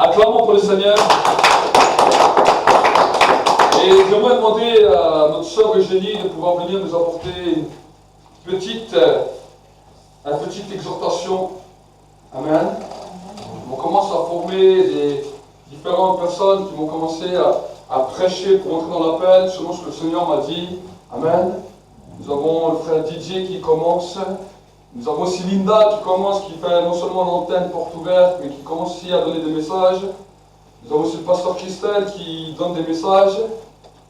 Acclamons pour le Seigneur. Et j'aimerais demander à notre sœur Eugénie de pouvoir venir nous apporter une petite exhortation. Amen. On commence à former des différentes personnes qui vont commencer à prêcher pour entrer dans l'appel selon ce que le Seigneur m'a dit. Amen. Nous avons le frère Didier qui commence. Nous avons aussi Linda qui commence, qui fait non seulement l'antenne porte ouverte, mais qui commence aussi à donner des messages. Nous avons aussi le pasteur Christelle qui donne des messages.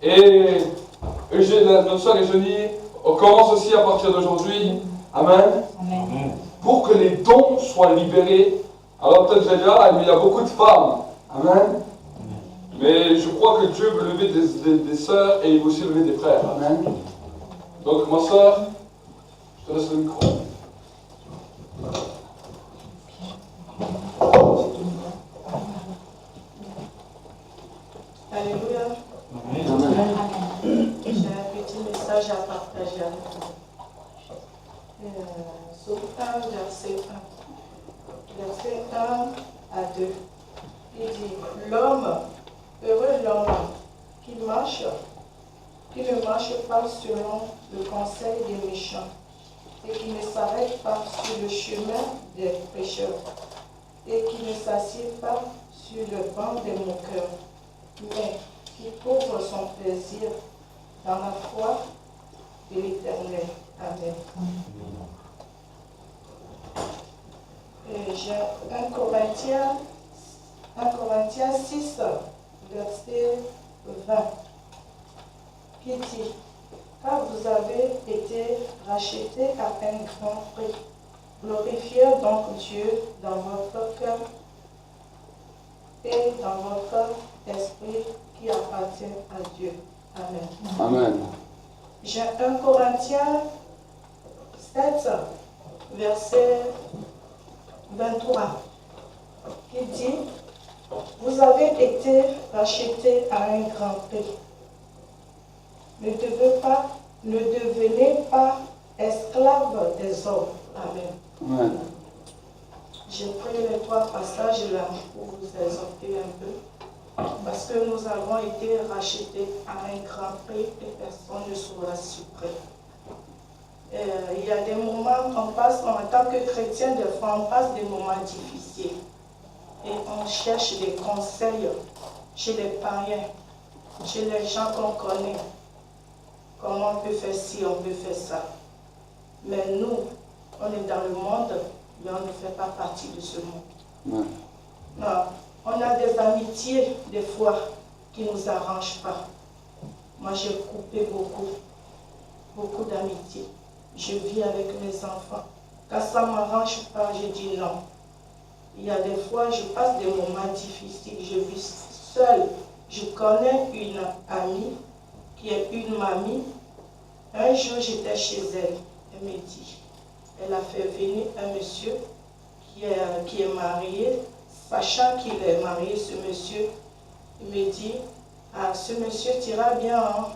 Et notre soeur Eugénie commence aussi à partir d'aujourd'hui. Amen. Amen. Pour que les dons soient libérés. Alors peut-être déjà, il y a beaucoup de femmes. Amen. Mais je crois que Dieu veut lever des sœurs et il veut aussi lever des frères. Amen. Donc ma sœur, je te laisse le micro. Alléluia. Amen. J'ai un petit message à partager avec vous. Psaume 1, verset 1. Verset 1 à 2. Il dit, heureux l'homme qui ne marche pas selon le conseil des méchants et qui ne s'arrête pas sur le chemin des pécheurs et qui ne s'assied pas sur le banc des moqueurs, mais qui trouve son plaisir dans la foi de l'Éternel. Amen. Et j'ai 1 Corinthiens 6, verset 20, qui dit, car vous avez été rachetés à un grand prix. Glorifiez donc Dieu dans votre cœur et dans votre esprit qui appartient à Dieu. Amen. Amen. J'ai 1 Corinthiens 7, verset 23, qui dit, vous avez été rachetés à un grand prix. Ne devenez pas esclaves des hommes. Amen. Amen. J'ai pris les 3 passages là pour vous exhorter un peu. Parce que nous avons été rachetés à un grand prix et personne ne sera surpris. Il y a des moments qu'on passe, en tant que chrétien, des fois on passe des moments difficiles. Et on cherche des conseils chez les païens, chez les gens qu'on connaît. Comment on peut faire ci, on peut faire ça. Mais nous, on est dans le monde, mais on ne fait pas partie de ce monde. Ouais. Non. On a des amitiés, des fois, qui ne nous arrangent pas. Moi, j'ai coupé beaucoup d'amitiés. Je vis avec mes enfants. Quand ça ne m'arrange pas, je dis non. Il y a des fois, je passe des moments difficiles. Je vis seule. Je connais une amie qui est une mamie. Un jour, j'étais chez elle. Elle me dit, elle a fait venir un monsieur qui est marié. Sachant qu'il est marié, ce monsieur, il me dit, ah, ce monsieur t'ira bien, hein?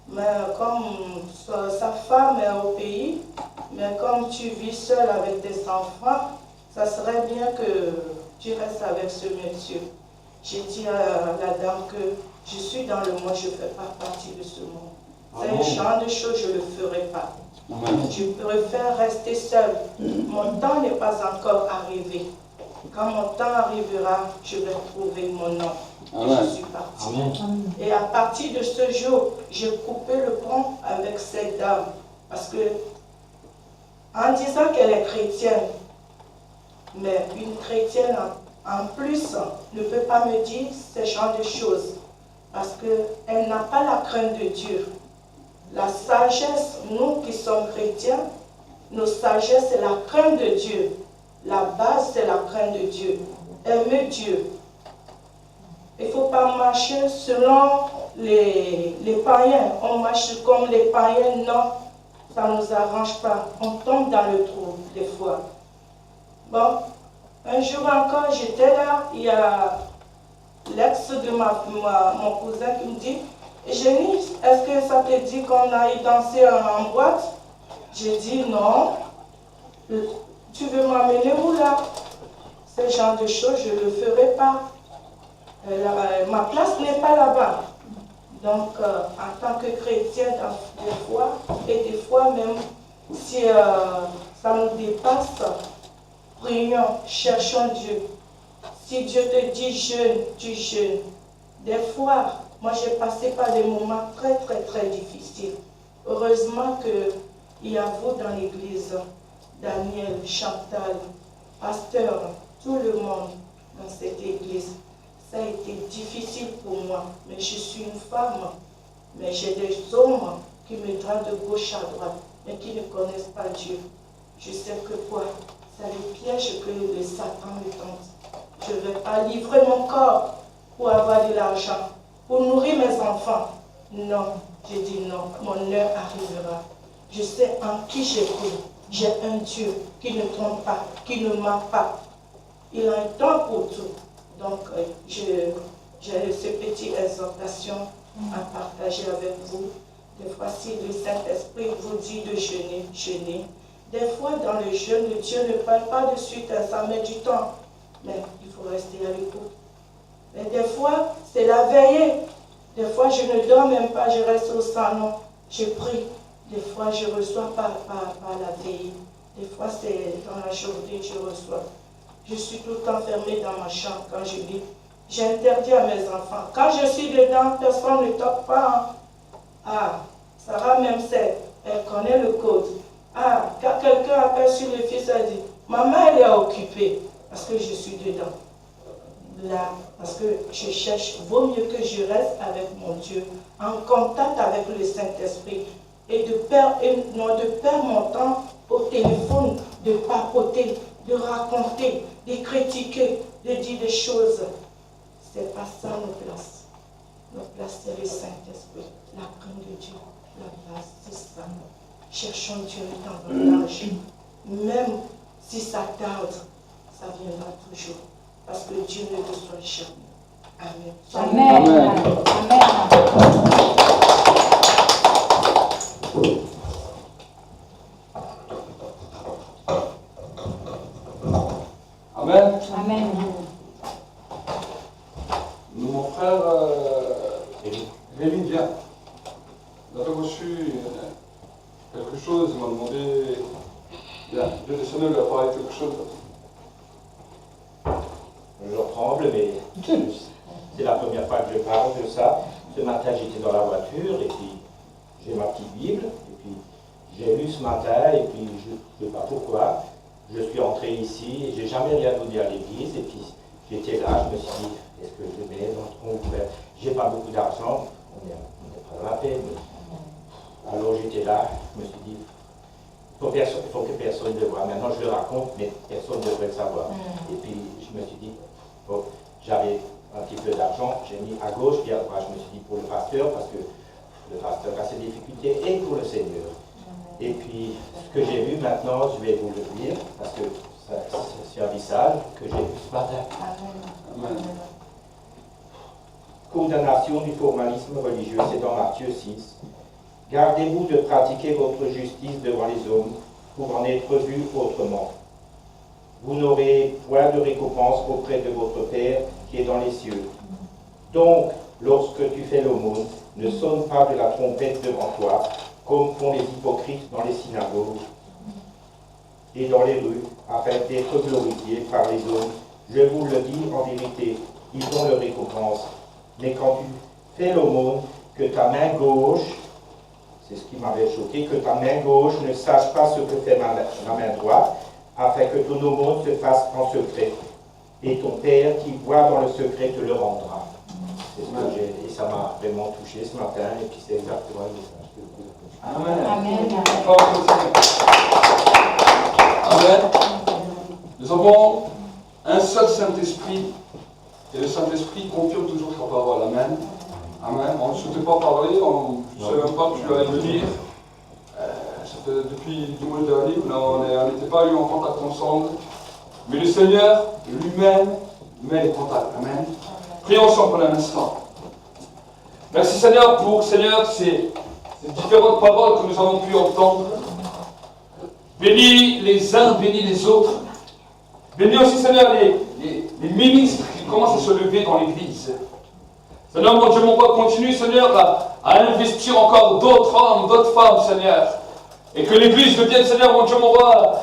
Mais comme sa femme est au pays, mais comme tu vis seul avec des enfants, ça serait bien que tu restes avec ce monsieur. J'ai dit à la dame que je suis dans le monde, je ne fais pas partie de ce monde. C'est un genre de choses, je ne le ferai pas. Amen. Je préfère rester seule. Mon temps n'est pas encore arrivé. Quand mon temps arrivera, je vais trouver mon nom. Et je suis partie. Amen. Et à partir de ce jour, j'ai coupé le pont avec cette dame. Parce que, en disant qu'elle est chrétienne, mais une chrétienne en plus ne peut pas me dire ce genre de choses. Parce qu'elle n'a pas la crainte de Dieu. La sagesse, nous qui sommes chrétiens, nos sagesses, c'est la crainte de Dieu. La base, c'est la crainte de Dieu. Aimer Dieu. Il ne faut pas marcher selon les païens. On marche comme les païens, non. Ça ne nous arrange pas. On tombe dans le trou, des fois. Bon, un jour encore, j'étais là. Il y a l'ex de mon cousin qui me dit, Jenny, est-ce que ça te dit qu'on aille danser en boîte? J'ai dit non. Tu veux m'amener où là? Ce genre de choses, je ne le ferai pas. Ma place n'est pas là-bas. Donc, en tant que chrétien, des fois, et des fois même, si ça nous dépasse, prions, cherchons Dieu. Si Dieu te dit jeûne, tu jeûnes. Des fois, moi j'ai passé par des moments très très très difficiles. Heureusement qu'il y a vous dans l'église, Daniel, Chantal, pasteur, tout le monde dans cette église. Ça a été difficile pour moi, mais je suis une femme. Mais j'ai des hommes qui me drapent de gauche à droite, mais qui ne connaissent pas Dieu. Je sais que quoi? C'est le piège que le Satan me tente. Je ne vais pas livrer mon corps pour avoir de l'argent, pour nourrir mes enfants. Non, je dis non, mon heure arrivera. Je sais en qui j'ai cru. J'ai un Dieu qui ne trompe pas, qui ne ment pas. Il a un temps pour tout. Donc, j'ai cette petite exhortation à partager avec vous. Des fois, si le Saint-Esprit vous dit de jeûner, jeûnez. Des fois, dans le jeûne, Dieu ne parle pas de suite, ça met du temps. Mais il faut rester à l'écoute. Mais des fois, c'est la veillée. Des fois, je ne dors même pas, je reste au salon, je prie. Des fois, je reçois par la veillée. Des fois, c'est dans la journée que je reçois. Je suis tout le temps fermée dans ma chambre quand je lis. J'interdis à mes enfants. Quand je suis dedans, personne ne toque pas. Ah, Sarah même sait, elle connaît le code. Ah, quand quelqu'un appelle sur le fils, elle dit, maman, elle est occupée parce que je suis dedans. Là, parce que je cherche, vaut mieux que je reste avec mon Dieu, en contact avec le Saint-Esprit, et de perdre mon temps au téléphone, de papoter, de raconter, de critiquer, de dire des choses. C'est pas ça nos places. Nos places, c'est le Saint-Esprit, la crainte de Dieu, la base, c'est ça. Cherchons Dieu davantage. Même si ça tarde, ça viendra toujours. Parce que Dieu ne reçoit jamais. Amen. Amen. Amen. Amen. Amen. Mon frère Rémi vient. Il avait reçu quelque chose, il m'a demandé. Bien, Dieu du Seigneur lui a parlé quelque chose. Je tremble, mais c'est la première fois que je parle de ça. Ce matin, j'étais dans la voiture, et puis j'ai ma petite Bible, et puis j'ai lu ce matin, et puis je ne sais pas pourquoi, je suis entré ici, et j'ai jamais rien donné à l'église, et puis j'étais là, je me suis dit, est-ce que je mets dans ton couvert? J'ai pas beaucoup d'argent, on n'est pas dans la peine. Alors j'étais là, je me suis dit, il faut que personne le voie. Maintenant je le raconte, mais personne ne devrait le savoir. Et puis je me suis dit, bon, j'avais un petit peu d'argent, j'ai mis à gauche et à droite. Je me suis dit pour le pasteur, parce que le pasteur a ses difficultés, et pour le Seigneur. Et puis ce que j'ai vu maintenant, je vais vous le dire, parce que c'est un message que j'ai vu ce matin. Amen. Condamnation du formalisme religieux, c'est dans Matthieu 6. Gardez-vous de pratiquer votre justice devant les hommes pour en être vu autrement. Vous n'aurez point de récompense auprès de votre Père qui est dans les cieux. Donc, lorsque tu fais l'aumône, ne sonne pas de la trompette devant toi, comme font les hypocrites dans les synagogues et dans les rues, afin d'être glorifiés par les hommes. Je vous le dis en vérité, ils ont leur récompense. Mais quand tu fais l'aumône, que ta main gauche, c'est ce qui m'avait choqué, que ta main gauche ne sache pas ce que fait ma main droite, afin que ton aumône se fasse en secret. Et ton Père qui voit dans le secret te le rendra. C'est ce que j'ai, et ça m'a vraiment touché ce matin, et puis c'est exactement le message que vous avez. Amen. Amen. Nous avons un seul Saint-Esprit, et le Saint-Esprit confirme toujours sa parole. Amen. Amen. On ne souhaitait pas parler, on ne savait même pas que tu allais le dire. Ça fait depuis dimanche dernier, on n'était pas eu en contact ensemble. Mais le Seigneur lui-même met les contacts. Amen. Prions ensemble pour un instant. Merci Seigneur pour ces différentes paroles que nous avons pu entendre. Bénis les uns, bénis les autres. Bénis aussi Seigneur les ministres qui commencent à se lever dans l'église. Seigneur, mon Dieu, mon roi, continue, Seigneur, à investir encore d'autres hommes, d'autres femmes, Seigneur. Et que l'Église devienne, Seigneur, mon Dieu, mon roi,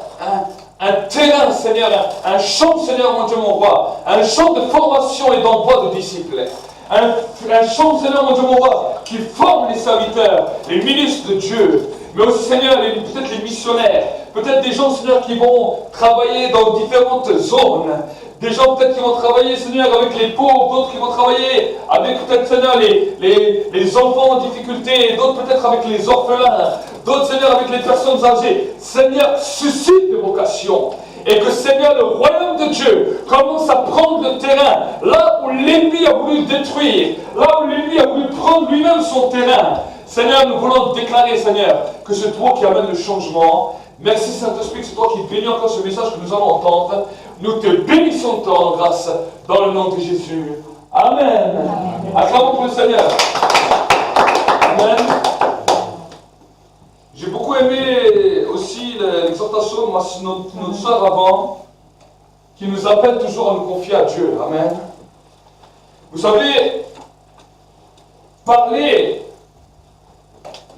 un terrain, Seigneur, un champ, Seigneur, mon Dieu, mon roi, un champ de formation et d'envoi de disciples. Un champ, Seigneur, mon Dieu, mon roi, qui forme les serviteurs, les ministres de Dieu, mais aussi, Seigneur, peut-être les missionnaires, peut-être des gens, Seigneur, qui vont travailler dans différentes zones. Des gens peut-être qui vont travailler, Seigneur, avec les pauvres, d'autres qui vont travailler avec peut-être, Seigneur, les enfants en difficulté, d'autres peut-être avec les orphelins, d'autres, Seigneur, avec les personnes âgées. Seigneur, suscite des vocations. Et que, Seigneur, le royaume de Dieu commence à prendre le terrain, là où l'ennemi a voulu détruire, là où l'ennemi a voulu prendre lui-même son terrain. Seigneur, nous voulons déclarer, Seigneur, que c'est toi qui amène le changement. Merci Saint-Esprit, c'est toi qui bénis encore ce message que nous allons entendre. Nous te bénissons de ton grâce dans le nom de Jésus. Amen. Acclamons pour le Seigneur. Amen. J'ai beaucoup aimé aussi l'exhortation de notre soeur avant, qui nous appelle toujours à nous confier à Dieu. Amen. Vous savez, parler,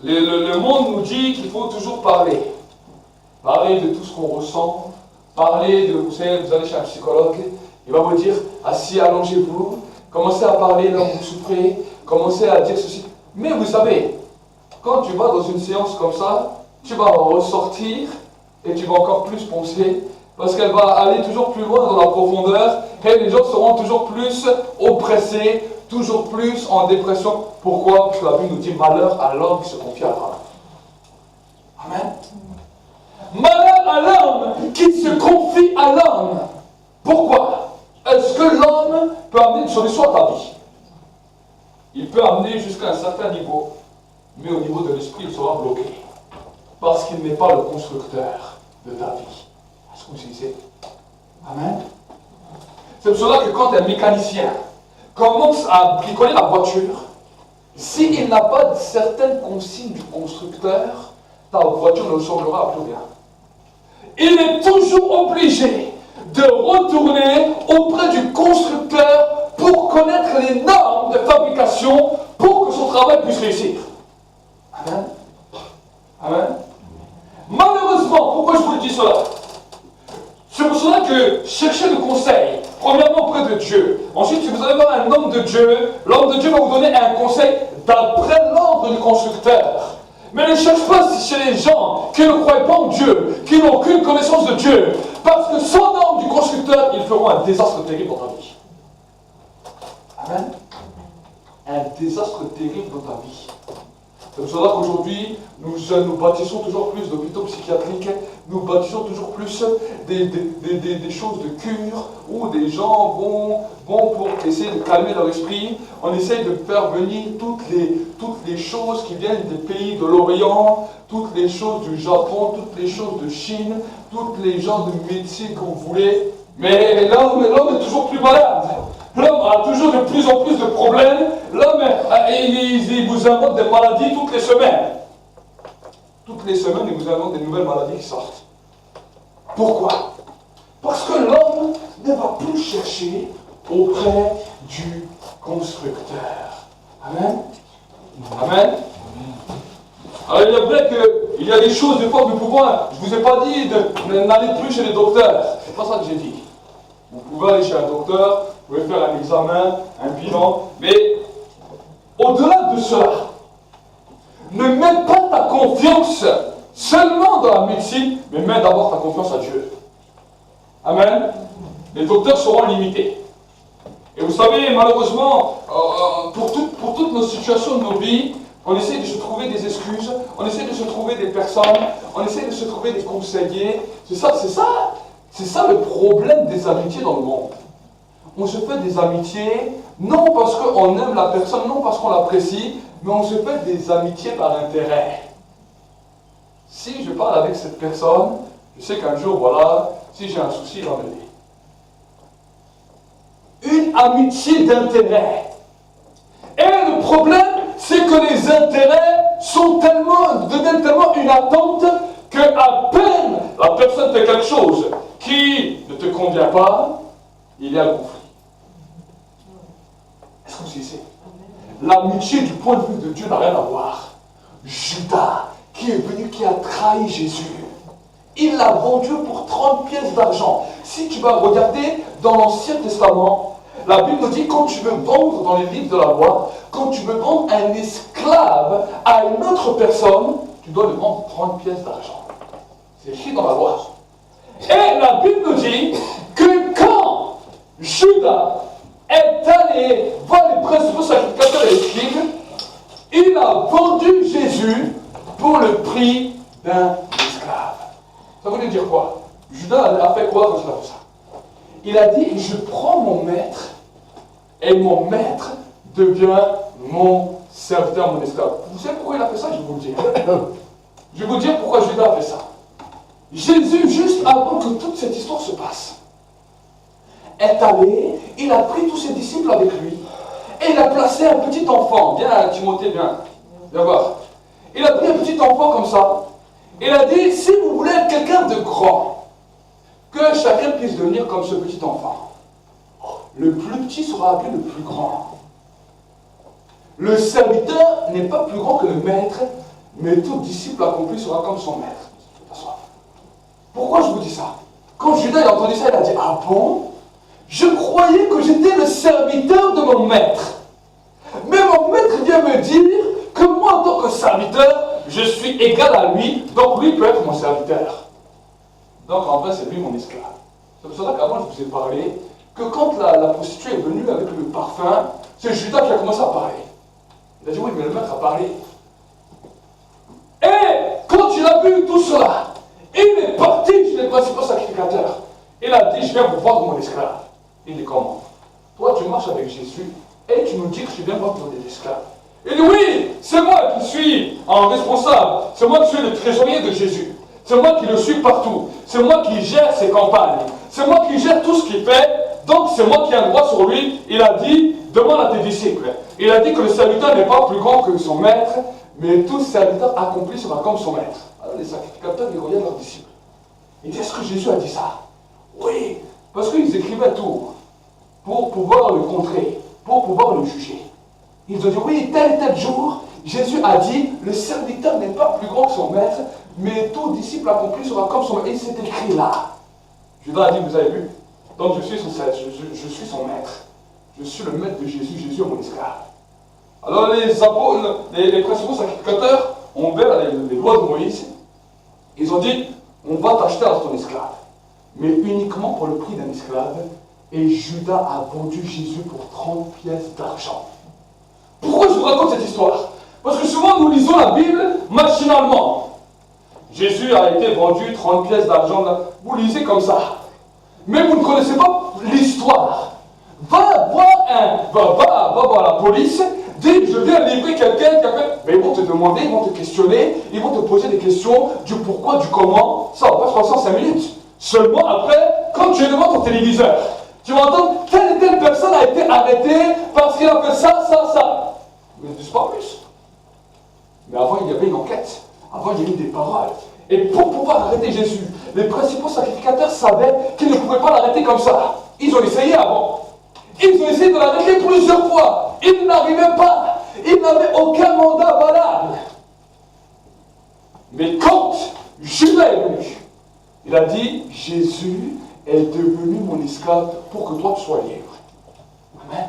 le monde nous dit qu'il faut toujours parler. Parler de tout ce qu'on ressent, parler de, vous savez, vous allez chez un psychologue, il va vous dire, assis, allongez-vous, commencez à parler là où vous souffrez, commencez à dire ceci. Mais vous savez, quand tu vas dans une séance comme ça, tu vas ressortir et tu vas encore plus penser, parce qu'elle va aller toujours plus loin dans la profondeur, et les gens seront toujours plus oppressés, toujours plus en dépression. Pourquoi? Parce que la Bible nous dit malheur à l'homme qui se confie à l'homme. Amen. Malheur à l'homme qui se confie à l'homme. Pourquoi? Est-ce que l'homme peut amener une solution à ta vie? Il peut amener jusqu'à un certain niveau, mais au niveau de l'esprit, il sera bloqué. Parce qu'il n'est pas le constructeur de ta vie. Est-ce que vous savez? Amen. C'est pour cela que quand un mécanicien commence à bricoler la voiture, s'il n'a pas certaines consignes du constructeur, ta voiture ne ressemblera à plus rien. Il est toujours obligé de retourner auprès du constructeur pour connaître les normes de fabrication pour que son travail puisse réussir. Amen. Amen. Malheureusement, pourquoi je vous dis cela? C'est pour cela que cherchez le conseil, premièrement auprès de Dieu. Ensuite, si vous allez voir un homme de Dieu, l'homme de Dieu va vous donner un conseil d'après l'ordre du constructeur. Mais ne cherche pas chez les gens qui ne croient pas en Dieu, qui n'ont aucune connaissance de Dieu. Parce que sans norme du constructeur, ils feront un désastre terrible dans ta vie. Amen. Un désastre terrible dans ta vie. C'est pour cela qu'aujourd'hui, nous bâtissons toujours plus d'hôpitaux psychiatriques, nous bâtissons toujours plus des choses de cure, où des gens vont pour essayer de calmer leur esprit. On essaye de faire venir toutes les choses qui viennent des pays de l'Orient, toutes les choses du Japon, toutes les choses de Chine, toutes les genres de médecine que vous voulez. Mais l'homme est toujours plus malade. L'homme a toujours de plus en plus de problèmes. L'homme, il vous invente des maladies toutes les semaines. Toutes les semaines, il vous invente des nouvelles maladies qui sortent. Pourquoi? Parce que l'homme ne va plus chercher auprès du constructeur. Amen. Amen. Alors il est vrai qu'il y a des choses, des fois, nous pouvons, je ne vous ai pas dit n'allez plus chez les docteurs. C'est pas ça que j'ai dit. Vous pouvez aller chez un docteur, vous pouvez faire un examen, un bilan, mais au-delà de cela, ne mets pas ta confiance seulement dans la médecine, mais mets d'abord ta confiance à Dieu. Amen. Les docteurs seront limités. Et vous savez, malheureusement, pour toutes nos situations de nos vies, on essaie de se trouver des excuses, on essaie de se trouver des personnes, on essaie de se trouver des conseillers. C'est ça le problème des amitiés dans le monde. On se fait des amitiés, non parce qu'on aime la personne, non parce qu'on l'apprécie, mais on se fait des amitiés par intérêt. Si je parle avec cette personne, je sais qu'un jour, voilà, si j'ai un souci, il va m'aider. Une amitié d'intérêt. Et le problème, c'est que les intérêts deviennent tellement une attente qu'à peine la personne fait quelque chose qui ne te convient pas, il y a le conflit. Est-ce que vous savez? l'amitié du point de vue de Dieu n'a rien à voir. Judas, qui est venu, qui a trahi Jésus, il l'a vendu pour 30 pièces d'argent. Si tu vas regarder dans l'Ancien Testament, la Bible nous dit quand tu veux vendre dans les livres de la loi, quand tu veux vendre un esclave à une autre personne, tu dois le vendre 30 pièces d'argent. C'est écrit dans la loi. Et la Bible nous dit que quand Judas est allé voir les principaux sacrificateurs et les scribes, il a vendu Jésus pour le prix d'un esclave. Ça voulait dire quoi? Judas a fait quoi quand il a fait ça? Il a dit, je prends mon maître et mon maître devient mon serviteur, mon esclave. Vous savez pourquoi il a fait ça? Je vais vous le dire. Je vais vous dire pourquoi Judas a fait ça. Jésus, juste avant que toute cette histoire se passe, est allé, il a pris tous ses disciples avec lui, et il a placé un petit enfant. Viens, Timothée, viens voir. Il a pris un petit enfant comme ça. Il a dit, si vous voulez être quelqu'un de grand, que chacun puisse devenir comme ce petit enfant. Le plus petit sera appelé le plus grand. Le serviteur n'est pas plus grand que le maître, mais tout disciple accompli sera comme son maître. Pourquoi je vous dis ça? Quand Judas a entendu ça, il a dit, ah bon? Je croyais que j'étais le serviteur de mon maître. Mais mon maître vient me dire que moi, en tant que serviteur, je suis égal à lui, donc lui peut être mon serviteur. Donc en fait, c'est lui mon esclave. C'est pour ça qu'avant, je vous ai parlé que quand la prostituée est venue avec le parfum, c'est Judas qui a commencé à parler. Il a dit, oui, mais le maître a parlé. Et quand il a vu tout cela, il est parti chez les principaux sacrificateurs. Il a dit, je viens vous vendre mon esclave. Il dit, comment? Toi, tu marches avec Jésus et tu nous dis que tu viens vendre des esclaves. Il dit, oui, c'est moi qui suis en responsable. C'est moi qui suis le trésorier de Jésus. C'est moi qui le suis partout. C'est moi qui gère ses campagnes. C'est moi qui gère tout ce qu'il fait. Donc, c'est moi qui ai un droit sur lui. Il a dit, demande à tes disciples. Il a dit que le serviteur n'est pas plus grand que son maître, mais tout serviteur accompli sera comme son maître. Alors, les sacrificateurs, ils regardent leurs disciples. Ils disent, est-ce que Jésus a dit ça? Oui, parce qu'ils écrivaient tout pour pouvoir le contrer, pour pouvoir le juger. Ils ont dit, oui, tel et tel jour, Jésus a dit, le serviteur n'est pas plus grand que son maître, mais tout disciple accompli sera comme son maître. Et c'est écrit là. Judas a dit, vous avez vu? Donc je suis son maître. Je suis le maître de Jésus. Jésus est mon esclave. Alors les principaux sacrificateurs ont ouvert les lois de Moïse. Ils ont dit, on va t'acheter à ton esclave, mais uniquement pour le prix d'un esclave. Et Judas a vendu Jésus pour 30 pièces d'argent. Pourquoi je vous raconte cette histoire? Parce que souvent nous lisons la Bible machinalement. Jésus a été vendu 30 pièces d'argent. Vous lisez comme ça. Mais vous ne connaissez pas l'histoire. Va voir la police, dis je viens livrer quelqu'un qui a fait. Mais ils vont te demander, ils vont te questionner, ils vont te poser des questions du pourquoi, du comment. Ça va pas se passer en 5 minutes. Seulement après, quand tu es devant ton téléviseur, tu vas entendre telle et telle personne a été arrêtée parce qu'il a fait ça. Ils ne disent pas plus. Mais avant, il y avait une enquête. Avant, il y avait des paroles. Et pour pouvoir arrêter Jésus, les principaux sacrificateurs savaient qu'ils ne pouvaient pas l'arrêter comme ça. Ils ont essayé avant. Ils ont essayé de l'arrêter plusieurs fois. Ils n'arrivaient pas. Ils n'avaient aucun mandat valable. Mais quand Judas est venu, il a dit, Jésus est devenu mon esclave pour que toi tu sois libre. Amen.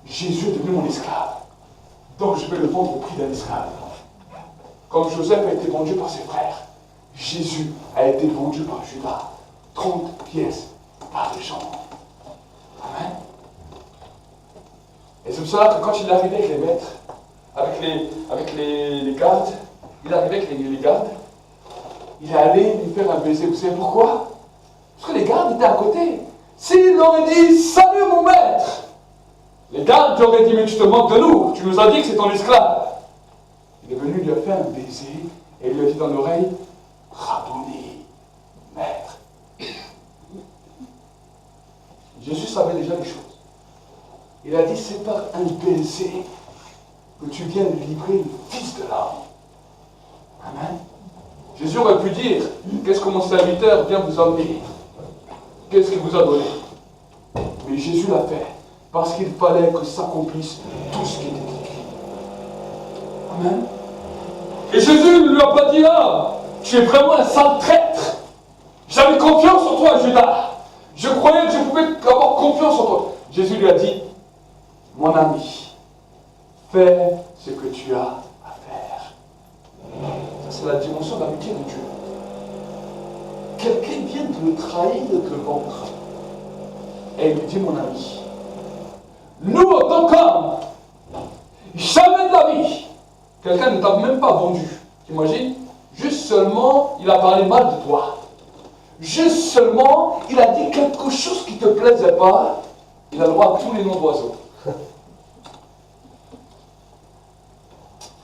Jésus est devenu mon esclave. Donc je vais le vendre au prix d'un esclave. Comme Joseph a été vendu par ses frères, Jésus a été vendu par Judas. 30 pièces d'argent. Amen. Et c'est pour cela que quand il est arrivé avec les maîtres, avec les gardes, il est arrivé avec les gardes, il est allé lui faire un baiser. Vous savez pourquoi? Parce que les gardes étaient à côté. S'il aurait dit, salut mon maître, les gardes lui auraient dit, mais tu te moques de nous, tu nous as dit que c'est ton esclave. Il est venu, lui a fait un baiser, et il lui a dit dans l'oreille, Rabboni, maître. Jésus savait déjà les choses. Il a dit, c'est par un baiser que tu viens de livrer le Fils de l'homme. Amen. Jésus aurait pu dire, qu'est-ce que mon serviteur vient vous emmener? Qu'est-ce qu'il vous a donné? Mais Jésus l'a fait Parce qu'il fallait que s'accomplisse tout ce qui était écrit. Amen. Et Jésus ne lui a pas dit, ah, tu es vraiment un sale traître. J'avais confiance en toi, Judas. Je croyais que je pouvais avoir confiance en toi. Jésus lui a dit, mon ami, fais ce que tu as à faire. Ça, c'est la dimension d'amitié de Dieu. Quelqu'un vient de le trahir, de le vendre. Et il lui dit, mon ami, nous, en tant qu'hommes, jamais de la vie, quelqu'un ne t'a même pas vendu. T'imagines? Juste seulement, il a parlé mal de toi. Juste seulement, il a dit quelque chose qui ne te plaisait pas. Il a le droit à tous les noms d'oiseaux.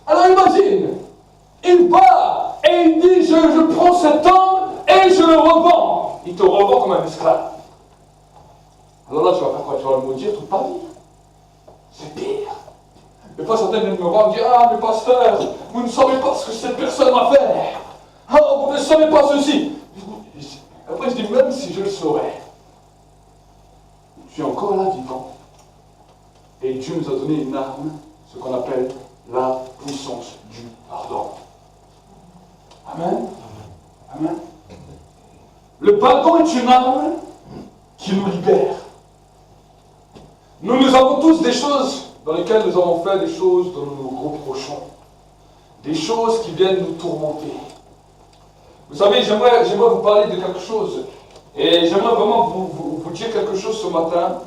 Alors imagine, il va et il dit, je prends cet homme et je le revends. Il te revend comme un esclave. Alors là, tu vas faire quoi? Tu vas le maudire toute ta vie. C'est pire. Des fois, certains viennent me voir et me dire, ah, mais pasteur, vous ne savez pas ce que cette personne a fait. Ah, vous ne savez pas ceci. Après, je dis, même si je le saurais, je suis encore là vivant. Et Dieu nous a donné une arme, ce qu'on appelle la puissance du pardon. Amen. Amen. Le pardon est une arme qui nous libère. Nous avons tous des choses dans lesquelles nous avons fait des choses dont nous nous reprochons. Des choses qui viennent nous tourmenter. Vous savez, j'aimerais vous parler de quelque chose. Et j'aimerais vraiment vous dire quelque chose ce matin.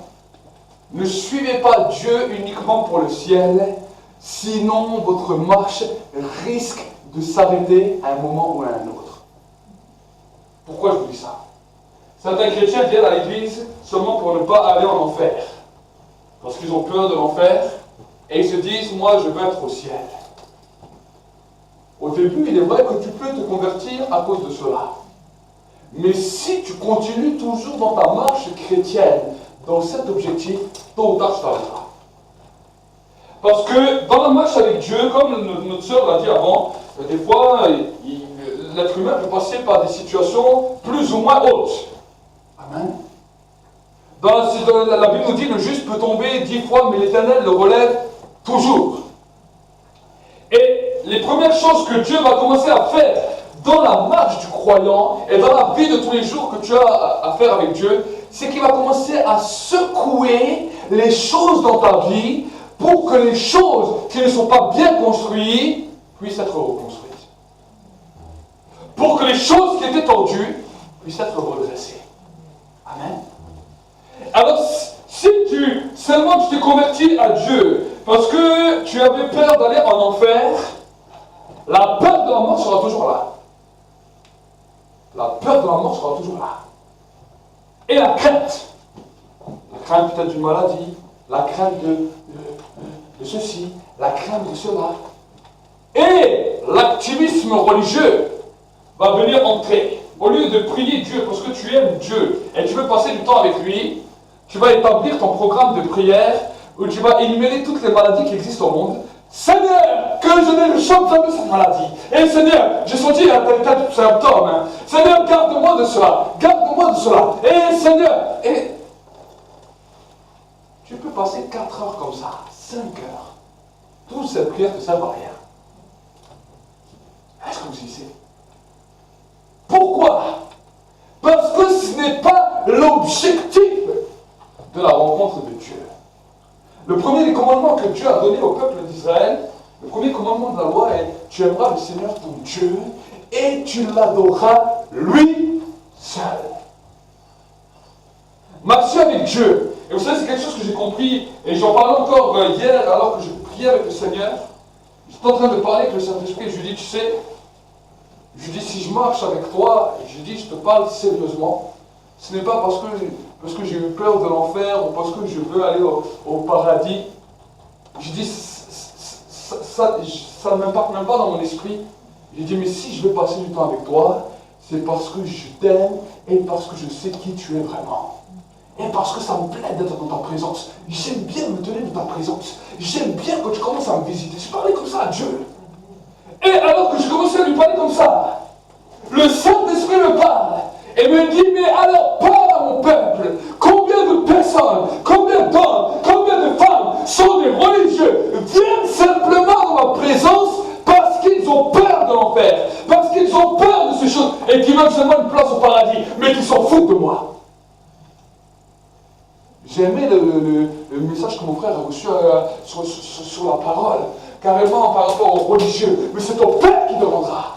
Ne suivez pas Dieu uniquement pour le ciel, sinon votre marche risque de s'arrêter à un moment ou à un autre. Pourquoi je vous dis ça? Certains chrétiens viennent à l'église seulement pour ne pas aller en enfer. Parce qu'ils ont peur de l'enfer, et ils se disent, moi je veux être au ciel. Au début, il est vrai que tu peux te convertir à cause de cela. Mais si tu continues toujours dans ta marche chrétienne, dans cet objectif, tôt ou tard, tu t'arrêteras. Parce que dans la marche avec Dieu, comme notre sœur l'a dit avant, des fois, l'être humain peut passer par des situations plus ou moins hautes. Amen. La Bible nous dit, le juste peut tomber 10 fois, mais l'Éternel le relève toujours. Et les premières choses que Dieu va commencer à faire dans la marche du croyant et dans la vie de tous les jours que tu as à faire avec Dieu, c'est qu'il va commencer à secouer les choses dans ta vie pour que les choses qui ne sont pas bien construites puissent être reconstruites. Pour que les choses qui étaient tordues puissent être redressées. Amen. Alors, si seulement tu t'es converti à Dieu parce que tu avais peur d'aller en enfer, la peur de la mort sera toujours là. La peur de la mort sera toujours là. Et la crainte peut-être d'une maladie, la crainte de ceci, la crainte de cela. Et l'activisme religieux va venir entrer. Au lieu de prier Dieu parce que tu aimes Dieu et tu veux passer du temps avec lui, tu vas établir ton programme de prière où tu vas énumérer toutes les maladies qui existent au monde. Seigneur, que je n'ai le champion de cette maladie. Et Seigneur, j'ai senti un tel symptôme. Hein. Seigneur, garde-moi de cela. Garde-moi de cela. Et Seigneur, et tu peux passer 4 heures comme ça, 5 heures. Toutes ces prières ne servent à rien. Est-ce que vous savez? Pourquoi? Parce que ce n'est pas l'objectif de la rencontre de Dieu. Le premier des commandements que Dieu a donné au peuple d'Israël, le premier commandement de la loi est « Tu aimeras le Seigneur ton Dieu et tu l'adoreras lui seul. » Marcher avec Dieu. Et vous savez, c'est quelque chose que j'ai compris, et j'en parlais encore hier alors que je priais avec le Seigneur. J'étais en train de parler avec le Saint-Esprit et je lui dis, tu sais, je dis, si je marche avec toi, je dis, je te parle sérieusement, ce n'est pas parce que j'ai eu peur de l'enfer ou parce que je veux aller au paradis. Je dis, ça ne m'impacte même pas dans mon esprit. Je dis, mais si je veux passer du temps avec toi, c'est parce que je t'aime et parce que je sais qui tu es vraiment. Et parce que ça me plaît d'être dans ta présence. J'aime bien me tenir dans ta présence. J'aime bien quand tu commences à me visiter. Je parlais comme ça à Dieu. Et alors que je commençais à lui parler comme ça, le Saint-Esprit me parle et me dit, mais alors parle à mon peuple. Combien de personnes, combien d'hommes, combien qui veulent seulement une place au paradis, mais qui s'en foutent de moi. J'ai aimé le message que mon frère a reçu sur la parole, carrément par rapport aux religieux, mais c'est ton Père qui demandera.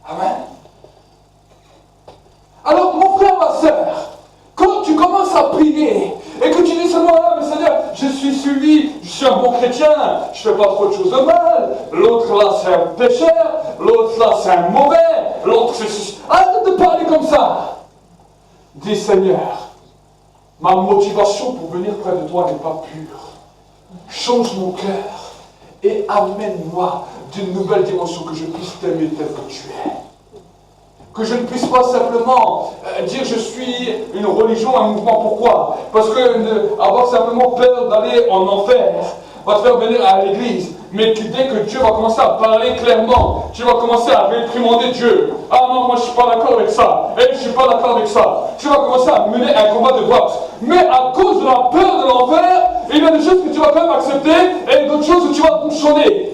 Amen. Alors mon frère, ma soeur, quand tu commences à prier et que tu dis seulement, ah mais Seigneur, je suis suivi, je suis un bon chrétien, je ne fais pas trop de choses de mal, l'autre là c'est un pécheur, l'autre là c'est un mauvais, l'autre c'est... Arrête de parler comme ça. Dis Seigneur, ma motivation pour venir près de toi n'est pas pure. Change mon cœur et amène-moi d'une nouvelle dimension, que je puisse t'aimer tel que tu es. Que je ne puisse pas simplement dire je suis une religion, un mouvement. Pourquoi? Parce que avoir simplement peur d'aller en enfer va te faire venir à l'église. Mais dès que Dieu va commencer à parler clairement, tu vas commencer à réprimander Dieu. Ah non, moi je ne suis pas d'accord avec ça. Et je ne suis pas d'accord avec ça. Tu vas commencer à mener un combat de boxe. Mais à cause de la peur de l'enfer, il y a des choses que tu vas quand même accepter et d'autres choses que tu vas bouchonner.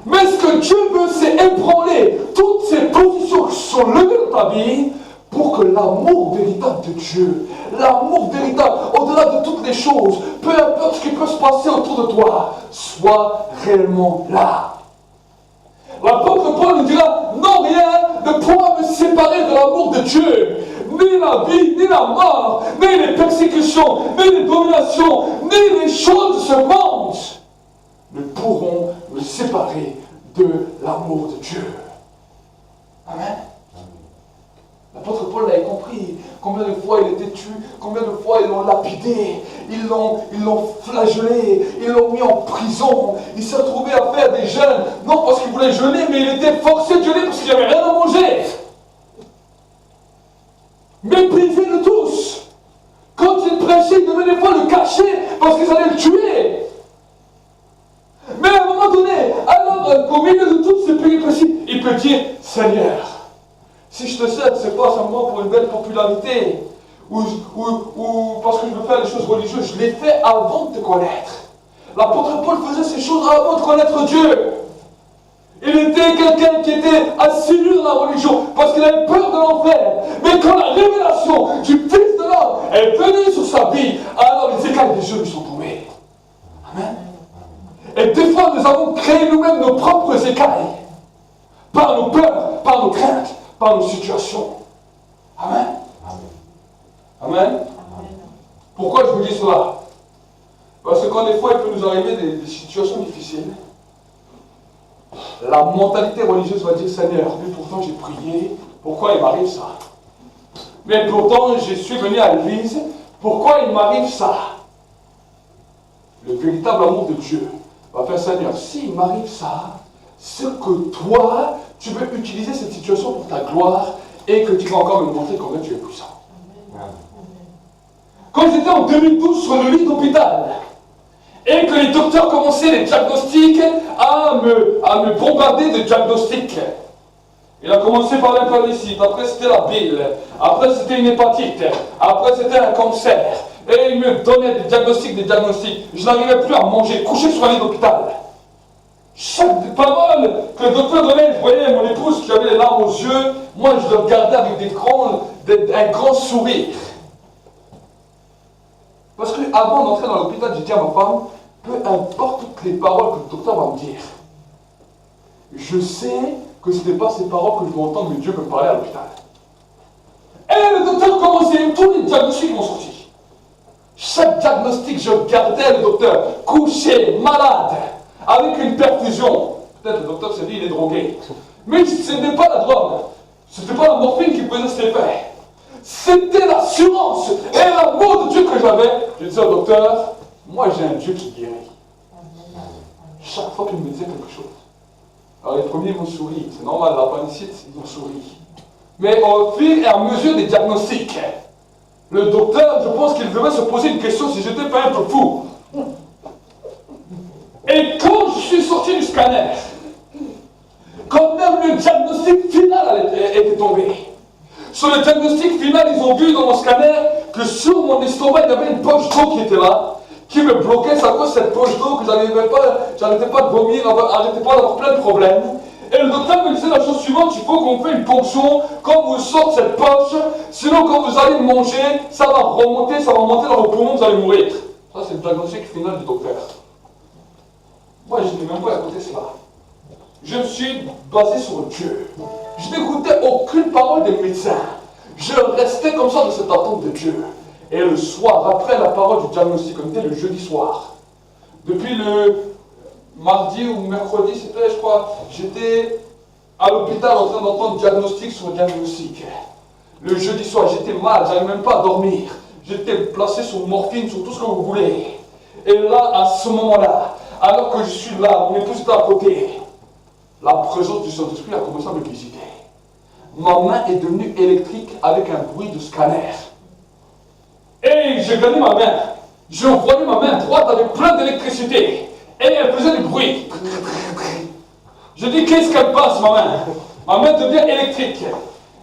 Mais ce que Dieu veut, c'est ébranler toutes ces positions qui sont levées dans ta vie pour que l'amour véritable de Dieu, l'amour véritable, au-delà de toutes les choses, peu importe ce qui peut se passer autour de toi, soit réellement là. L'apôtre Paul nous dira, non, rien ne pourra me séparer de l'amour de Dieu. Ni la vie, ni la mort, ni les persécutions, ni les dominations, ni les choses de ce monde ne pourront me séparer de l'amour de Dieu. Amen. L'apôtre Paul l'avait compris. Combien de fois il était tué, combien de fois ils l'ont lapidé, ils l'ont flagellé, ils l'ont mis en prison. Il s'est retrouvé à faire des jeûnes, non parce qu'il voulait jeûner, mais il était forcé de jeûner parce qu'il n'y avait rien à manger. Méprisé de tous. Quand il prêchait, il devait des fois le cacher parce qu'ils allaient le tuer. Mais à un moment donné, alors au milieu de toutes ces péripéties, il peut dire, Seigneur, si je te sers, c'est pas seulement pour une belle popularité, ou parce que je veux faire les choses religieuses, je l'ai fait avant de te connaître. L'apôtre Paul faisait ces choses avant de connaître Dieu. Il était quelqu'un qui était assidu dans la religion, parce qu'il avait peur de l'enfer. Mais quand la révélation du Fils de l'homme est venue sur sa vie, alors les écailles des yeux lui sont tombées. Amen. Et des fois, nous avons créé nous-mêmes nos propres écailles. Par nos peurs, par nos craintes, par nos situations. Amen. Amen. Amen. Pourquoi je vous dis cela? Parce que quand des fois, il peut nous arriver des situations difficiles, la mentalité religieuse va dire, Seigneur, mais pourtant j'ai prié, pourquoi il m'arrive ça? Mais pourtant, je suis venu à l'église, pourquoi il m'arrive ça? Le véritable amour de Dieu va faire, Seigneur, s'il m'arrive ça, c'est que toi, tu veux utiliser cette situation pour ta gloire et que tu vas encore me montrer combien tu es puissant. Quand j'étais en 2012 sur le lit d'hôpital et que les docteurs commençaient les diagnostics à me bombarder de diagnostics. Il a commencé par l'appendicite, après c'était la bile, après c'était une hépatite, après c'était un cancer. Et il me donnait des diagnostics. Je n'arrivais plus à manger, couché sur un lit d'hôpital. Chaque parole que le docteur donnait, je voyais mon épouse qui avait les larmes aux yeux, moi je le regardais avec un grand sourire. Parce qu'avant d'entrer dans l'hôpital, j'ai dit à ma femme, peu importe toutes les paroles que le docteur va me dire, je sais que ce n'était pas ces paroles que je veux entendre, mais Dieu peut me parler à l'hôpital. Et le docteur commençait, tous les diagnostics m'ont sorti. Chaque diagnostic, je regardais le docteur, couché, malade, avec une perfusion. Peut-être le docteur s'est dit, il est drogué. Mais ce n'était pas la drogue, ce n'était pas la morphine qui faisait cet effet. C'était l'assurance et l'amour de Dieu que j'avais. Je disais au docteur, moi j'ai un Dieu qui guérit. Chaque fois qu'il me disait quelque chose. Alors les premiers m'ont souri, c'est normal, l'appendicite, ils ont souri. Mais au fur et à mesure des diagnostics, le docteur, je pense qu'il devait se poser une question si j'étais pas un peu fou. Et quand je suis sorti du scanner, quand même le diagnostic final était tombé. Sur le diagnostic final, ils ont vu dans mon scanner que sur mon estomac, il y avait une poche d'eau qui était là, qui me bloquait. C'est à cause de cette poche d'eau que j'arrêtais pas de vomir, j'arrêtais pas d'avoir plein de problèmes. Et Et le docteur me disait la chose suivante, il faut qu'on fasse une ponction quand vous sortez cette poche, sinon quand vous allez manger, ça va remonter, ça va monter dans vos poumons, vous allez mourir. Ça c'est le diagnostic final du docteur. Moi je n'ai même pas écouté cela. Je me suis basé sur Dieu. Je n'écoutais aucune parole des médecins. Je restais comme ça dans cette attente de Dieu. Et le soir, après la parole du diagnostic, comme c'était le jeudi soir, depuis le mardi ou mercredi, c'était, je crois, j'étais à l'hôpital en train d'entendre diagnostic sur diagnostic. Le jeudi soir, j'étais mal, j'arrivais même pas à dormir. J'étais placé sur morphine, sur tout ce que vous voulez. Et là, à ce moment-là, alors que je suis là, mon épouse était à côté, la présence du Saint-Esprit a commencé à me visiter. Ma main est devenue électrique avec un bruit de scanner. Et j'ai gagné ma main. Je voyais ma main droite avec plein d'électricité. Et elle faisait du bruit. Je dis, qu'est-ce qu'elle passe, ma main? Ma main devient électrique.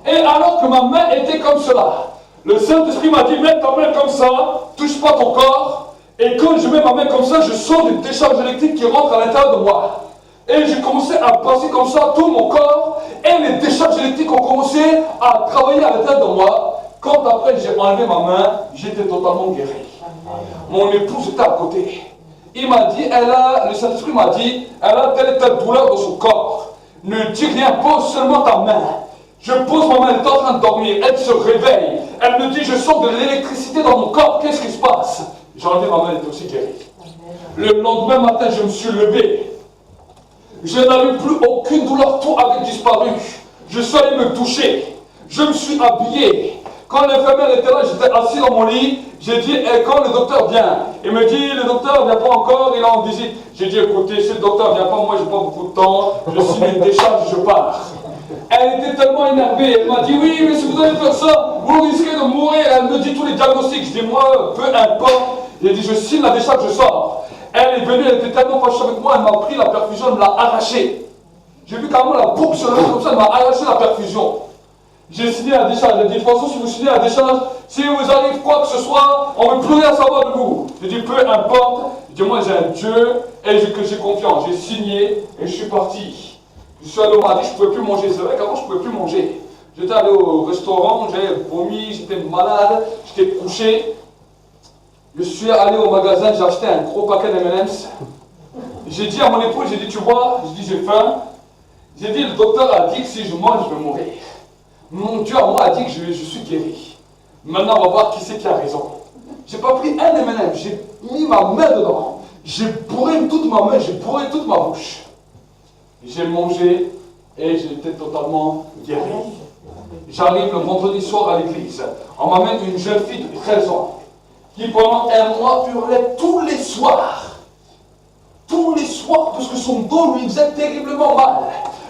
Et alors que ma main était comme cela, le Saint-Esprit m'a dit, mets ta main comme ça, touche pas ton corps. Et quand je mets ma main comme ça, je sens une décharge électrique qui rentre à l'intérieur de moi. Et j'ai commencé à passer comme ça tout mon corps. Et les décharges électriques ont commencé à travailler à l'intérieur de moi. Quand après j'ai enlevé ma main, j'étais totalement guéri. Mon épouse était à côté. Il m'a dit, le Saint-Esprit m'a dit, elle a telle et telle douleur dans son corps. Ne dis rien, pose seulement ta main. Je pose ma main, elle est en train de dormir, elle se réveille. Elle me dit, je sens de l'électricité dans mon corps, qu'est-ce qui se passe? J'ai enlevé ma main, elle était aussi guérie. Le lendemain matin, je me suis levé. Je n'avais plus aucune douleur, tout avait disparu. Je suis allé me toucher. Je me suis habillé. Quand l'infirmière était là, j'étais assis dans mon lit. J'ai dit, et quand le docteur vient? Il me dit, le docteur ne vient pas encore, il est en visite. J'ai dit, écoutez, si le docteur ne vient pas, moi, j'ai pas beaucoup de temps. Je signe une décharge, je pars. Elle était tellement énervée. Elle m'a dit, oui, mais si vous allez faire ça, vous risquez de mourir. Elle me dit tous les diagnostics. Je dis, moi, peu importe. J'ai dit, je signe la décharge, je sors. Elle est venue, elle était tellement fâchée avec moi, elle m'a pris la perfusion, elle me l'a arrachée. J'ai vu carrément la boucle sur le comme ça, elle m'a arraché la perfusion. J'ai signé la décharge. Elle a dit, de toute façon, si vous signez la décharge, si vous arrive quoi que ce soit, on ne veut plus rien savoir de vous. J'ai dit, peu importe. J'ai dit, moi j'ai un Dieu et que j'ai confiance. J'ai signé et je suis parti. Je suis allé au mardi, je ne pouvais plus manger. C'est vrai qu'avant, je ne pouvais plus manger. J'étais allé au restaurant, j'avais vomi, j'étais malade, j'étais couché. Je suis allé au magasin, j'ai acheté un gros paquet d'M&M's. J'ai dit à mon épouse, j'ai dit, tu vois, je dis, j'ai faim. J'ai dit, le docteur a dit que si je mange, je vais mourir. Mon Dieu à moi a dit que je suis guéri. Maintenant, on va voir qui c'est qui a raison. J'ai pas pris un M&M, j'ai mis ma main dedans. J'ai bourré toute ma main, j'ai bourré toute ma bouche. J'ai mangé et j'étais totalement guéri. J'arrive le vendredi soir à l'église. On m'amène une jeune fille de 13 ans qui pendant un mois hurlait tous les soirs. Tous les soirs, parce que son dos lui faisait terriblement mal.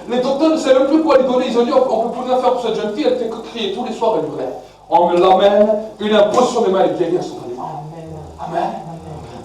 Les docteurs ne savaient même plus quoi lui donner. Ils ont dit, on ne peut plus rien faire pour cette jeune fille, elle fait que crier. Tous les soirs, elle hurlait. On me l'amène, une imposition des mains, elle guérit instantanément. Amen.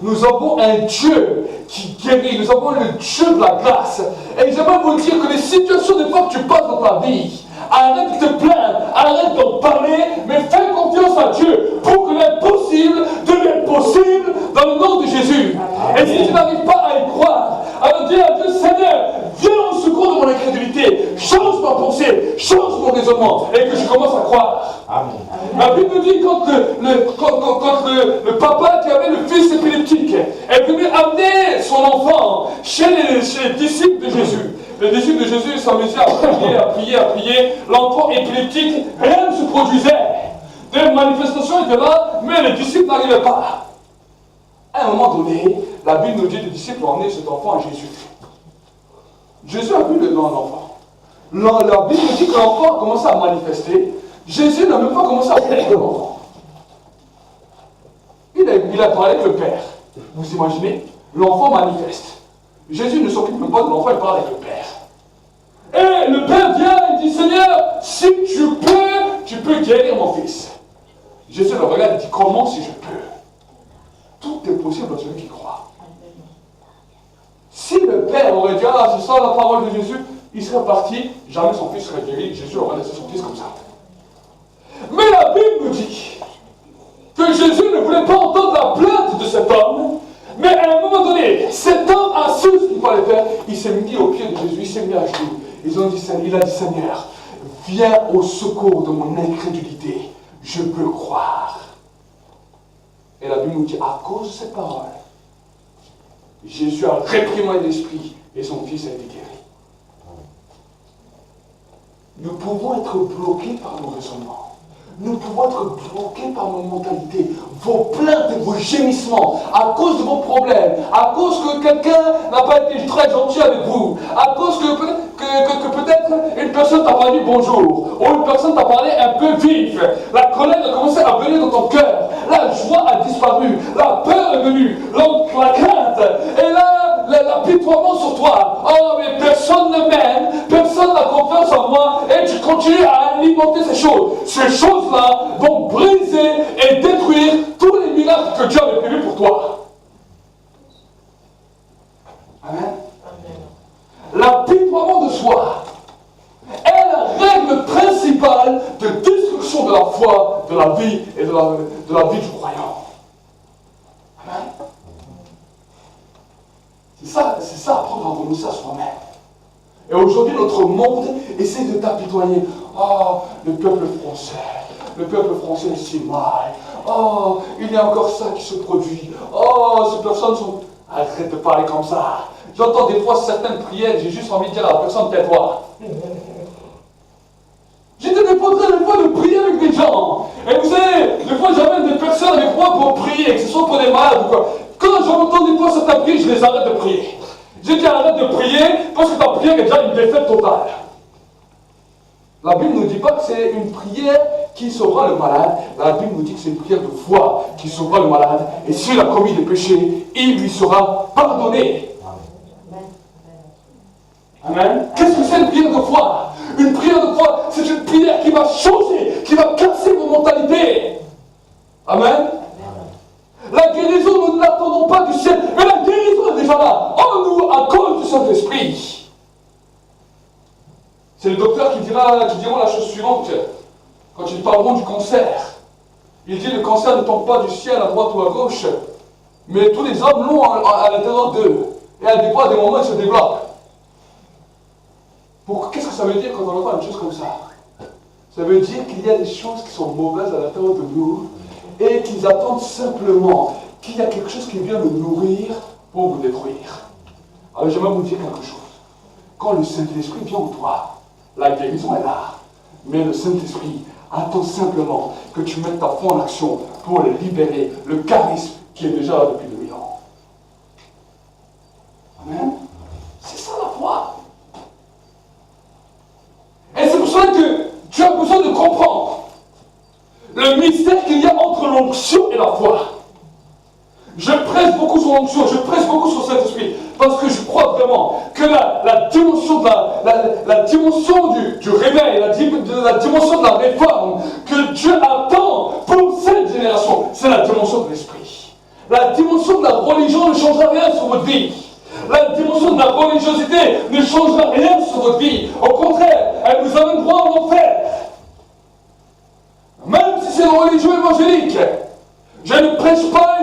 Nous avons un Dieu qui guérit. Nous avons le Dieu de la grâce. Et j'aimerais vous dire que les situations des fois que tu passes dans ta vie, arrête de te plaindre, arrête d'en parler, mais fais confiance à Dieu pour que l'impossible devienne possible dans le nom de Jésus. Et si tu n'arrives pas à y croire, alors dis à Dieu, Seigneur, viens au secours de mon incrédulité, change ma pensée, change mon raisonnement, et que je commence à croire. Amen. La Bible dit quand le papa qui avait le fils épileptique est venu amener son enfant chez les disciples de Jésus. Les disciples de Jésus s'amusaient à prier. L'enfant épileptique, rien ne se produisait. Des manifestations étaient là, mais les disciples n'arrivaient pas. À un moment donné, la Bible nous dit que les disciples ont emmené cet enfant à Jésus. Jésus a vu le nom de l'enfant. La Bible dit que l'enfant a commencé à manifester. Jésus n'a même pas commencé à parler de l'enfant. Il a parlé avec le Père. Vous imaginez? L'enfant manifeste. Jésus ne s'occupe même pas de l'enfant, il parle avec le Père. Et le Père vient et dit, Seigneur, si tu peux guérir mon fils. Jésus le regarde et dit, comment si je peux? Tout est possible à celui qui croit. Si le Père aurait dit, ah, c'est ça la parole de Jésus, il serait parti, jamais son fils serait guéri, Jésus aurait laissé son fils comme ça. Mais la Bible nous dit que Jésus ne voulait pas entendre la plainte de cet homme, mais à un moment donné, cet homme a su ce qu'il fallait faire, il s'est mis au pied de Jésus, il s'est mis à genoux. il a dit Seigneur, viens au secours de mon incrédulité. Je peux croire. Et la Bible nous dit, à cause de cette parole, Jésus a réprimé l'esprit et son fils a été guéri. Nous pouvons être bloqués par nos raisonnements. Nous pouvons être bloqués par nos mentalités, vos plaintes et vos gémissements, à cause de vos problèmes, à cause que quelqu'un n'a pas été très gentil avec vous, à cause que peut-être une personne t'a pas dit bonjour, ou une personne t'a parlé un peu vif. La colère a commencé à venir dans ton cœur, la joie a disparu, la peur est venue, la crainte, et là, l'apitoiement sur toi. Oh, mais personne ne m'aime, personne n'a confiance en moi, et tu continues à alimenter ces choses. Ces choses-là vont briser et détruire tous les miracles que Dieu avait prévus pour toi. Amen. L'apitoiement de soi est la règle principale de destruction de la foi, de la vie et de la vie du croyant. Amen. C'est ça, apprendre à renoncer à soi-même. Et aujourd'hui, notre monde essaie de t'apitoyer. Oh, le peuple français est si mal. Oh, il y a encore ça qui se produit. Oh, ces personnes sont... Arrête de parler comme ça. J'entends des fois certaines prières, j'ai juste envie de dire à la personne, tais-toi. J'étais dépendant des fois de prier avec des gens. Et vous savez, des fois j'amène des personnes avec moi pour prier, que ce soit pour des malades ou quoi. Quand j'entends des fois certaines prières, je les arrête de prier. Je dis arrête de prier parce que ta prière est déjà une défaite totale. La Bible ne dit pas que c'est une prière qui sauvera le malade. La Bible nous dit que c'est une prière de foi qui sauvera le malade. Et s'il a commis des péchés, il lui sera pardonné. Amen. Qu'est-ce que c'est une prière de foi? Une prière de foi, c'est une prière qui va changer, qui va casser vos mentalités. Amen. La guérison, nous ne l'attendons pas du ciel, mais la guérison est déjà là, en nous, à cause du Saint-Esprit. C'est le docteur qui diront la chose suivante, quand ils parleront du cancer. Il dit le cancer ne tombe pas du ciel à droite ou à gauche, mais tous les hommes l'ont à l'intérieur d'eux. Et à des moments, ils se développent. Qu'est-ce que ça veut dire quand on entend une chose comme ça? Ça veut dire qu'il y a des choses qui sont mauvaises à l'intérieur de nous et qu'ils attendent simplement qu'il y a quelque chose qui vient le nourrir pour vous détruire. Alors j'aimerais vous dire quelque chose. Quand le Saint-Esprit vient en toi, la guérison est là. Mais le Saint-Esprit attend simplement que tu mettes ta foi en action pour libérer le charisme qui est déjà là depuis 2000 ans. Amen. C'est ça la foi. Et c'est pour ça que tu as besoin de comprendre le mystère qu'il y a entre l'onction et la foi. Je presse beaucoup sur l'onction, je presse beaucoup sur cet esprit, parce que je crois vraiment que la dimension, la dimension du réveil, la dimension de la réforme que Dieu attend pour cette génération, c'est la dimension de l'esprit. La dimension de la religion ne changera rien sur votre vie. La dimension de la religiosité ne changera rien sur votre vie. Au contraire, elle vous amène droit en enfer. Même si c'est une religion évangélique. Je ne prêche pas,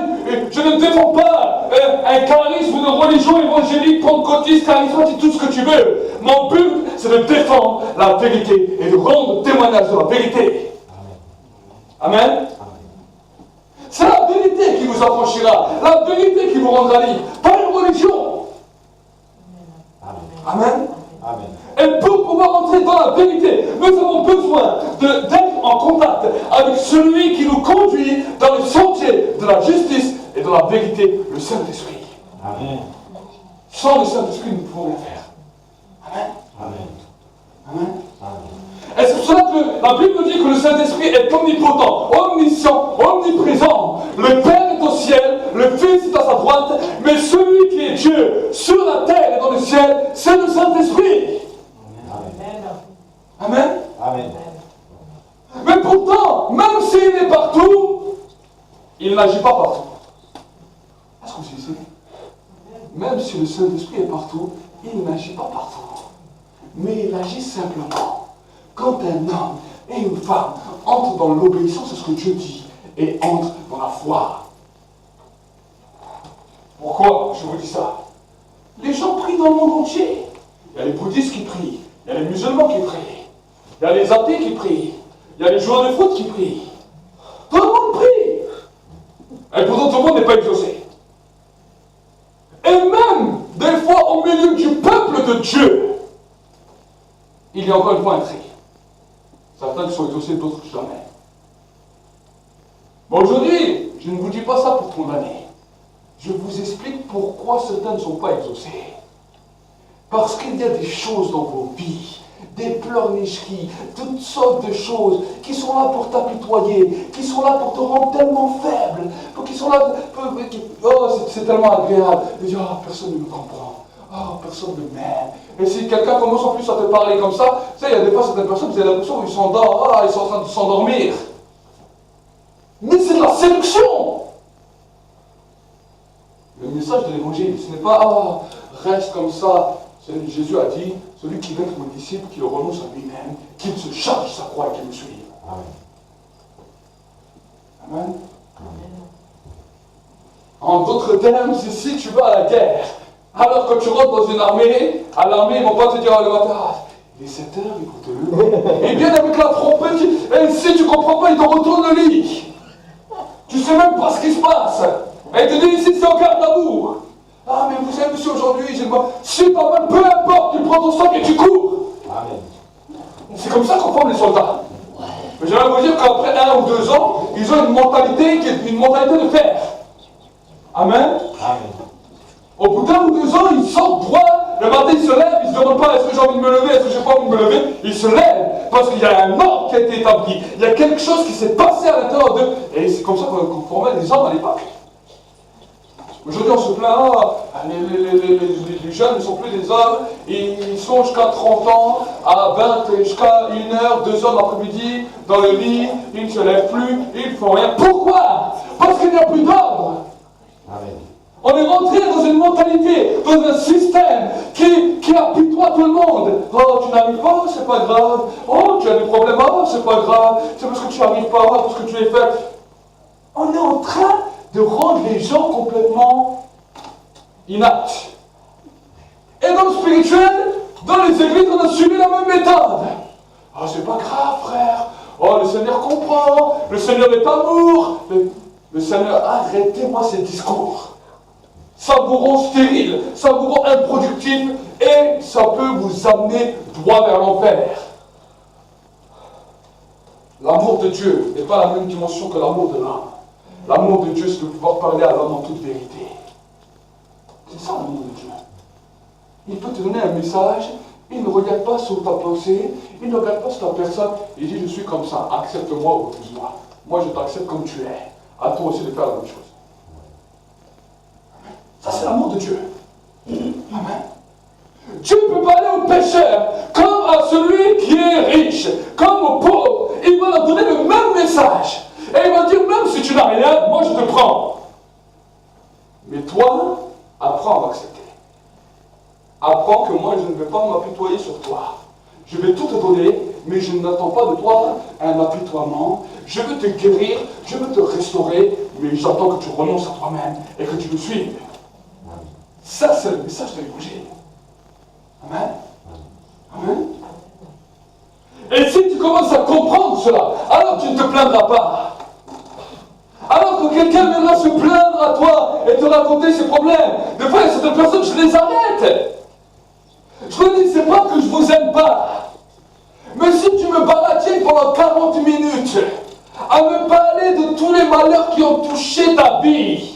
je ne défends pas un charisme de religion évangélique, pentecôtiste, charismatique, tout ce que tu veux. Mon but, c'est de défendre la vérité et de rendre témoignage de la vérité. Amen. C'est la vérité qui vous affranchira, la vérité qui vous rendra libre, pas une religion. Amen. Amen. Et pour pouvoir entrer dans la vérité, nous avons besoin d'être en contact avec celui qui nous conduit dans le sentier de la justice et de la vérité, le Saint-Esprit. Amen. Sans le Saint-Esprit, nous ne pouvons rien faire. Amen. Amen. Amen. Amen. Et c'est pour cela que la Bible nous dit que le Saint-Esprit est omnipotent, omniscient, omniprésent. Le Père est au ciel, le Fils est à sa droite, mais celui qui est Dieu sur la terre et dans le ciel, c'est le Saint-Esprit. Amen. Amen. Mais pourtant, même s'il est partout, il n'agit pas partout. Est-ce que vous savez? Même si le Saint-Esprit est partout, il n'agit pas partout. Mais il agit simplement quand un homme et une femme entrent dans l'obéissance à ce que Dieu dit et entrent dans la foi. Pourquoi je vous dis ça? Les gens prient dans le monde entier. Il y a les bouddhistes qui prient, Il y a les musulmans qui prient. Il y a les athées qui prient. Il y a les joueurs de foot qui prient. Tout le monde prie. Et pourtant, tout le monde n'est pas exaucé. Et même, des fois, au milieu du peuple de Dieu, il y a encore une fois un tri. Certains qui sont exaucés, d'autres jamais. Mais aujourd'hui, je ne vous dis pas ça pour condamner. Je vous explique pourquoi certains ne sont pas exaucés. Parce qu'il y a des choses dans vos vies, des pleurnicheries, toutes sortes de choses qui sont là pour t'apitoyer, qui sont là pour te rendre tellement faible, qui sont là, oh c'est tellement agréable de dire, oh personne ne me comprend, oh personne ne m'aime. Et si quelqu'un commence en plus à te parler comme ça, tu sais, il y a des fois certaines personnes, vous avez l'impression qu'ils sont ils sont en train de s'endormir. Mais c'est de la séduction. Le message de l'évangile, ce n'est pas reste comme ça. Jésus a dit, celui qui veut être mon disciple, qui renonce à lui-même, qu'il se charge sa croix et qu'il me suive. Amen. Amen. En d'autres termes, c'est si tu vas à la guerre, alors que tu rentres dans une armée, à l'armée, ils ne vont pas te dire le matin, il est 7 heures, il faut te lever. Ils viennent avec la trompette, et si tu ne comprends pas, ils te retournent le lit. Tu ne sais même pas ce qui se passe. Et ils te disent ici, c'est en garde d'amour. Ah, mais vous savez, monsieur, aujourd'hui, je ne vois. C'est pas mal, peu importe, tu prends ton sac et tu cours. Amen. C'est comme ça qu'on forme les soldats. Mais j'aimerais vous dire qu'après 1 ou 2 ans, ils ont une mentalité qui est une mentalité de fer. Amen. Amen. Au bout d'1 ou 2 ans, ils sortent droit. Le matin, ils se lèvent, ils ne se demandent pas est-ce que j'ai envie de me lever, est-ce que j'ai pas envie de me lever. Ils se lèvent parce qu'il y a un ordre qui a été établi. Il y a quelque chose qui s'est passé à l'intérieur d'eux. Et c'est comme ça qu'on formait les hommes à l'époque. Aujourd'hui, on se plaint, les jeunes ne sont plus des hommes, ils sont jusqu'à 30 ans, à 20, jusqu'à 1h, 2h l'après-midi, dans le lit, ils ne se lèvent plus, ils ne font rien. Pourquoi? Parce qu'il n'y a plus d'ordre. Amen. On est rentré dans une mentalité, dans un système qui apitoie tout le monde. Oh, tu n'arrives pas, c'est pas grave. Oh, tu as des problèmes, oh, c'est pas grave. C'est parce que tu n'arrives pas, parce que tu es faible. On est en train de rendre les gens complètement inaptes. Et dans le spirituel, dans les églises, on a suivi la même méthode. Ah, c'est pas grave, frère. Oh, le Seigneur comprend. Le Seigneur est amour. Le Seigneur, arrêtez-moi ces discours. Savourant stérile, savourant improductif, et ça peut vous amener droit vers l'enfer. L'amour de Dieu n'est pas la même dimension que l'amour de l'homme. L'amour de Dieu, c'est de pouvoir parler à l'homme en toute vérité. C'est ça l'amour de Dieu. Il peut te donner un message, il ne regarde pas sur ta pensée, il ne regarde pas sur ta personne, il dit je suis comme ça, accepte-moi ou refuse-moi. Moi je t'accepte comme tu es. À toi aussi de faire la même chose. Ça, c'est l'amour de Dieu. Amen. Dieu peut parler au pécheur comme à celui qui est riche, comme au pauvre. Il va leur donner le même message. Et il va dire, même si tu n'as rien, moi je te prends. Mais toi, apprends à m'accepter. Apprends que moi je ne vais pas m'apitoyer sur toi. Je vais tout te donner, mais je n'attends pas de toi un apitoiement. Je veux te guérir, je veux te restaurer, mais j'attends que tu renonces à toi-même et que tu me suives. Ça, c'est le message de l'évangile. Amen. Amen. Et si tu commences à comprendre cela, alors tu ne te plaindras pas. Alors que quelqu'un viendra se plaindre à toi et te raconter ses problèmes, des fois, il y a certaines personnes, je les arrête. Je te dis, c'est pas que je vous aime pas. Mais si tu me baratines pendant 40 minutes à me parler de tous les malheurs qui ont touché ta vie,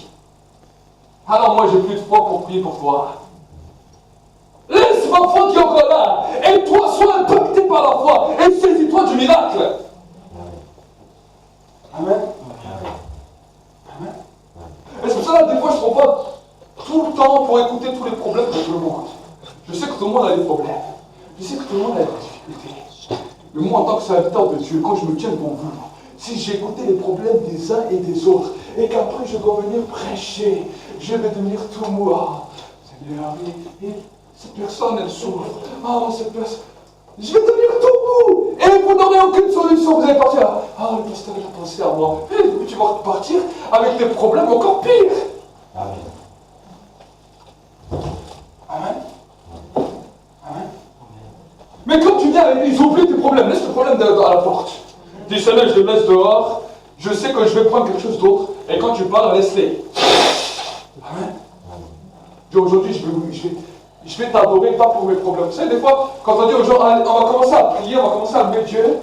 alors moi, j'ai plus de foi pour prier pour toi. Laisse ma foi qui est encore là. Et toi, sois impacté par la foi. Et saisis-toi du miracle. Amen. Amen. Et c'est pour ça que des fois, je ne prends pas tout le temps pour écouter tous les problèmes de tout le monde. Je sais que tout le monde a des problèmes. Je sais que tout le monde a des difficultés. Mais moi, en tant que serviteur de Dieu, quand je me tiens devant vous, si j'ai écouté les problèmes des uns et des autres, et qu'après je dois venir prêcher, je vais devenir tout mou. Ah, Seigneur, cette personne, elle souffre. Ah, cette personne. Je vais devenir tout mou. Et vous n'aurez aucune solution. Vous allez partir. Ah, le pasteur, il a pensé à moi. Et tu vas repartir avec des problèmes encore pires. Amen. Amen. Amen. Mais quand tu viens à l'église, oublie tes problèmes, laisse tes problèmes à la porte. Dis Seigneur, je les laisse dehors, je sais que je vais prendre quelque chose d'autre, et quand tu parles, laisse-les. Amen. Dis aujourd'hui, je vais t'adorer, pas pour mes problèmes. Vous savez, des fois, quand on dit aux gens, on va commencer à prier, on va commencer à louer Dieu,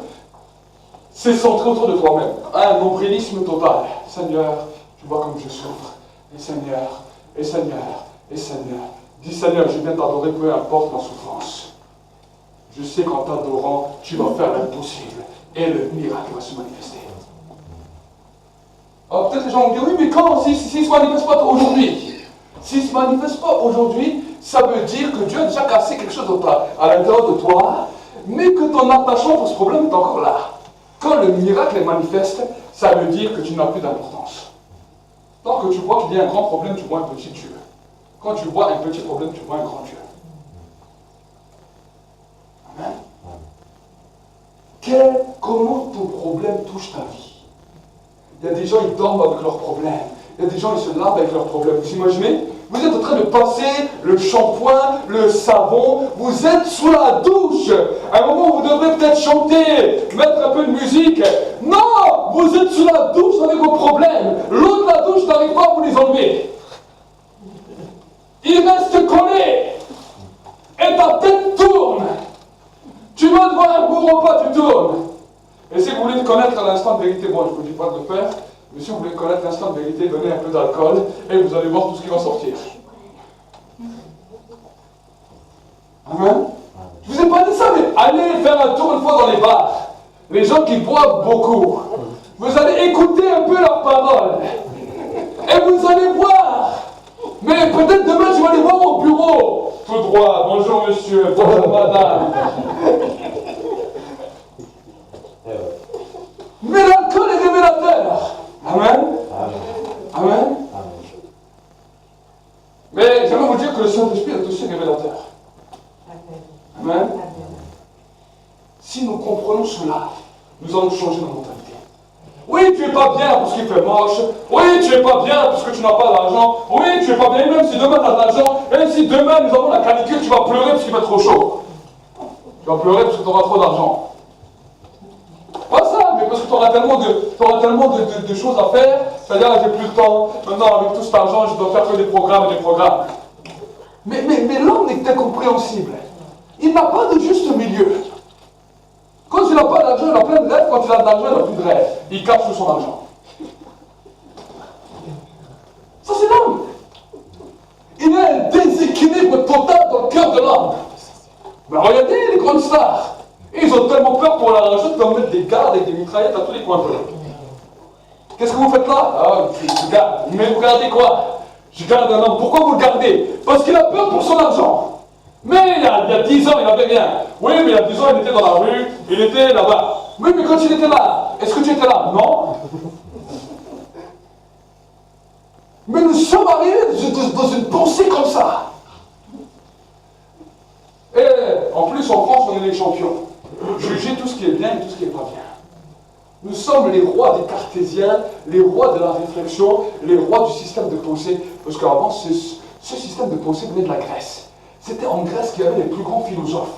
c'est centré autour de toi-même. Un nombrilisme total. Seigneur, tu vois comme je souffre. Et Seigneur, et Seigneur, et Seigneur. Dis Seigneur, je viens t'adorer, peu importe ma souffrance. Je sais qu'en t'adorant, tu vas faire l'impossible. Et le miracle va se manifester. Alors peut-être les gens vont dire, oui, mais quand? S'il ne se manifeste pas aujourd'hui. S'il ne se manifeste pas aujourd'hui, ça veut dire que Dieu a déjà cassé quelque chose à l'intérieur de toi, mais que ton attachement pour ce problème est encore là. Quand le miracle est manifeste, ça veut dire que tu n'as plus d'importance. Tant que tu vois qu'il y a un grand problème, tu vois un petit Dieu. Quand tu vois un petit problème, tu vois un grand Dieu. Amen. Comment ton problème touche ta vie? Il y a des gens, ils dorment avec leurs problèmes. Il y a des gens, ils se lavent avec leurs problèmes. Vous imaginez? Vous êtes en train de passer le shampoing, le savon, vous êtes sous la douche. À un moment, vous devrez peut-être chanter, mettre un peu de musique. Non! Vous êtes sous la douche avec vos problèmes. L'eau de la douche n'arrive pas à vous les enlever. Ils restent collés. Et ta tête tourne. Tu veux devant un bon repas, tu tournes. Et si vous voulez connaître l'instant de vérité, bon, je ne vous dis pas de le faire, mais si vous voulez connaître l'instant de vérité, donnez un peu d'alcool et vous allez voir tout ce qui va sortir. Amen. Je vous ai pas dit ça, mais allez faire un tour une fois dans les bars. Les gens qui boivent beaucoup. Vous allez écouter un peu leurs paroles. Et vous allez voir. Mais peut-être demain, tu vas les voir au bureau. Tout droit. Bonjour monsieur, bonjour madame. Mais l'alcool est révélateur. Amen. Amen. Mais j'aimerais vous dire que le Saint-Esprit est aussi révélateur. Amen. Si nous comprenons cela, nous allons changer nos mentalités. Oui, tu n'es pas bien parce qu'il fait moche. Oui, tu n'es pas bien parce que tu n'as pas d'argent. Oui, tu n'es pas bien même si demain tu as de l'argent. Même si demain nous avons la canicule, tu vas pleurer parce qu'il fait trop chaud. Tu vas pleurer parce que tu auras trop d'argent. Pas ça, mais parce que tu auras tellement de choses à faire. C'est-à-dire, j'ai plus le temps. Maintenant, avec tout cet argent, je dois faire que des programmes et des programmes. Mais l'homme est incompréhensible. Il n'a pas de juste milieu. Quand il n'a pas d'argent, il a plein de rêves. Quand il a de l'argent, il n'a plus de rêves. Il cache tout son argent. Ça, c'est l'homme. Il y a un déséquilibre total dans le cœur de l'homme. Mais regardez les grandes stars. Ils ont tellement peur pour leur argent qu'ils vont mettre des gardes et des mitraillettes à tous les coins de l'eau. Qu'est-ce que vous faites là? Ah, je garde. Mais vous gardez quoi? Je garde un homme. Pourquoi vous le gardez? Parce qu'il a peur pour son argent. Mais il y a 10 ans, il n'avait rien. Oui, mais il y a 10 ans, il était dans la rue, il était là-bas. Oui, mais quand il était là, est-ce que tu étais là? Non. Mais nous sommes arrivés dans une pensée comme ça. Et en plus, en France, on est les champions. Juger tout ce qui est bien et tout ce qui n'est pas bien. Nous sommes les rois des cartésiens, les rois de la réflexion, les rois du système de pensée. Parce qu'avant, ce système de pensée venait de la Grèce. C'était en Grèce qu'il y avait les plus grands philosophes.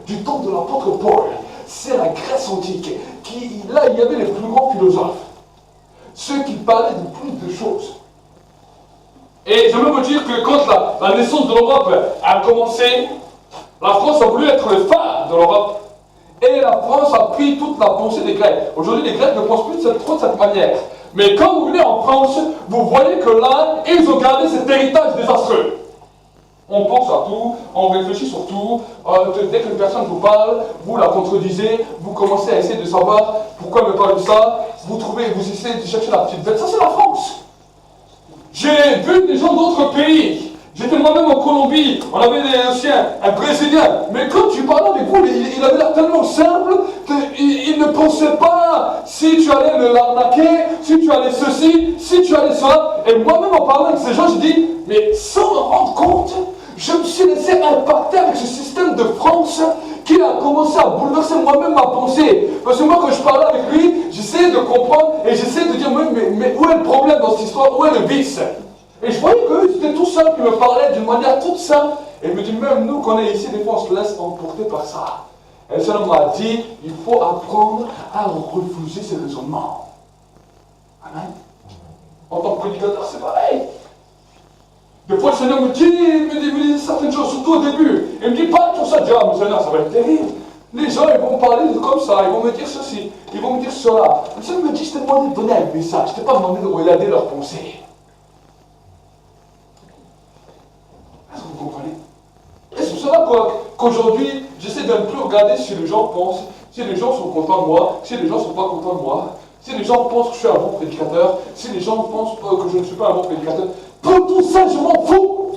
Du temps de l'apôtre Paul. C'est la Grèce antique. Là, il y avait les plus grands philosophes. Ceux qui parlaient de plus de choses. Et je veux vous dire que quand la naissance de l'Europe a commencé, la France a voulu être le phare de l'Europe. Et la France a pris toute la pensée des Grecs. Aujourd'hui, les Grecs ne pensent plus trop de cette manière. Mais quand vous venez en France, vous voyez que là, ils ont gardé cet héritage désastreux. On pense à tout, on réfléchit sur tout. Dès qu'une personne vous parle, vous la contredisez, vous commencez à essayer de savoir pourquoi elle me parle de ça. Vous essayez de chercher la petite bête. Ça, c'est la France. J'ai vu des gens d'autres pays. J'étais moi-même en Colombie, on avait aussi un Brésilien. Mais quand tu parlais avec vous, il avait l'air tellement simple qu'il ne pensait pas si tu allais l'arnaquer, si tu allais ceci, si tu allais cela. Et moi-même en parlant avec ces gens, je dis, mais sans me rendre compte, je me suis laissé impacter avec ce système de France qui a commencé à bouleverser moi-même ma pensée. Parce que moi, quand je parlais avec lui, j'essayais de comprendre et j'essayais de dire, mais où est le problème dans cette histoire? Où est le vice? Et je voyais qu'eux, c'était tout simple, ils me parlaient d'une manière toute simple. Et je me dis, même nous, qu'on est ici, des fois, on se laisse emporter par ça. Et le Seigneur m'a dit, il faut apprendre à refuser ces raisonnements. Amen. En tant que prédicateur, c'est pareil. Des fois, le Seigneur me dit certaines choses, surtout au début. Il me dit, parle sur ça. Je dis, ah, mais Seigneur, ça va être terrible. Les gens, ils vont parler comme ça, ils vont me dire ceci, ils vont me dire cela. Le Seigneur me dit, je t'ai demandé de donner un message, je t'ai pas demandé de regarder leurs pensées. Est-ce que vous comprenez? Et c'est pour cela qu'aujourd'hui, j'essaie de ne plus regarder si les gens pensent, si les gens sont contents de moi, si les gens ne sont pas contents de moi, si les gens pensent que je suis un bon prédicateur, si les gens pensent que je ne suis pas un bon prédicateur. Pour tout ça, je m'en fous.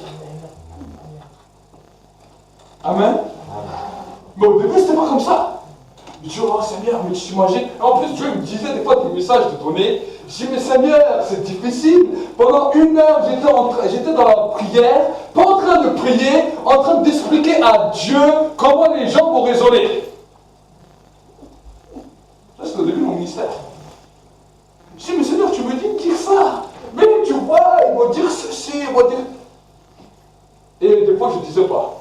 Amen. Mais au début, c'était pas comme ça. Je dis, oh Seigneur, mais tu t'imagines. En plus, Dieu me disait des fois des messages de donner. Je dis, mais Seigneur, c'est difficile. Pendant 1 heure, j'étais dans la prière, pas en train de prier, en train d'expliquer à Dieu comment les gens vont raisonner. Ça, c'est au début de mon ministère. Je dis, mais Seigneur, tu me dis de dire ça. Mais tu vois, ils vont dire ceci, ils vont dire. Et des fois, je ne disais pas.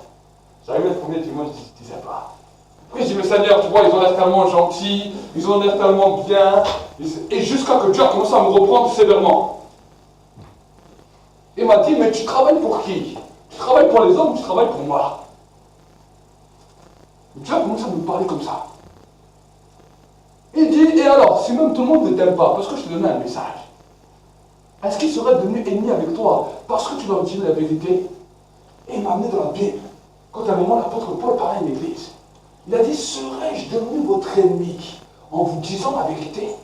J'arrivais le premier dimanche, je ne disais pas. Après, je dis, mais Seigneur, tu vois, ils ont l'air tellement gentils, ils ont l'air tellement bien. Et jusqu'à que Dieu a commencé à me reprendre sévèrement. Il m'a dit, mais tu travailles pour qui? Tu travailles pour les hommes ou tu travailles pour moi? Dieu a commencé à me parler comme ça. Il dit, et alors, si même tout le monde ne t'aime pas, parce que je te donnais un message, est-ce qu'ils seraient devenus ennemis avec toi parce que tu leur dis la vérité? Et il m'a amené dans la Bible. Quand à un moment l'apôtre Paul parlait à une église, il a dit, serais-je devenu votre ennemi en vous disant la vérité?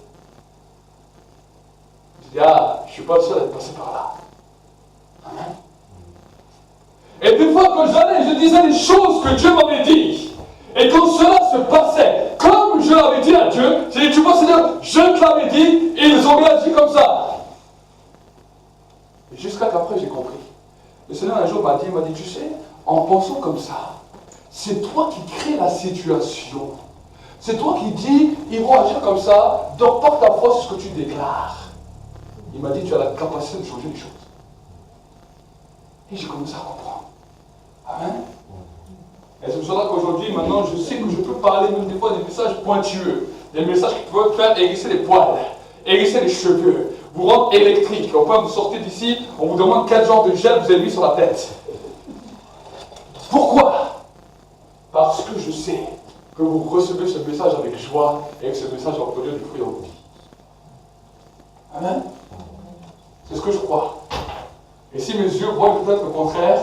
Je dis, ah, je ne suis pas le seul à être passé par là. Amen. Et des fois, quand j'allais, je disais les choses que Dieu m'avait dit. Et quand cela se passait, comme je l'avais dit à Dieu, j'ai dit, tu vois Seigneur, je te l'avais dit, et ils ont réagi comme ça. Et jusqu'à qu'après j'ai compris. Le Seigneur un jour m'a dit, tu sais, en pensant comme ça, c'est toi qui crée la situation. C'est toi qui dis, ils vont agir comme ça, donc porte ta foi sur ce que tu déclares. Il m'a dit, tu as la capacité de changer les choses. Et j'ai commencé à comprendre. Amen. Et c'est pour cela qu'aujourd'hui, maintenant, je sais que je peux parler même des fois des messages pointueux, des messages qui peuvent faire hérisser les poils, hérisser les cheveux, vous rendre électrique. Enfin, vous sortez d'ici, on vous demande quel genre de gel vous avez mis sur la tête. Pourquoi? Parce que je sais que vous recevez ce message avec joie et que ce message va produire du fruit en vous. Amen. C'est ce que je crois. Et si mes yeux voient peut-être le contraire,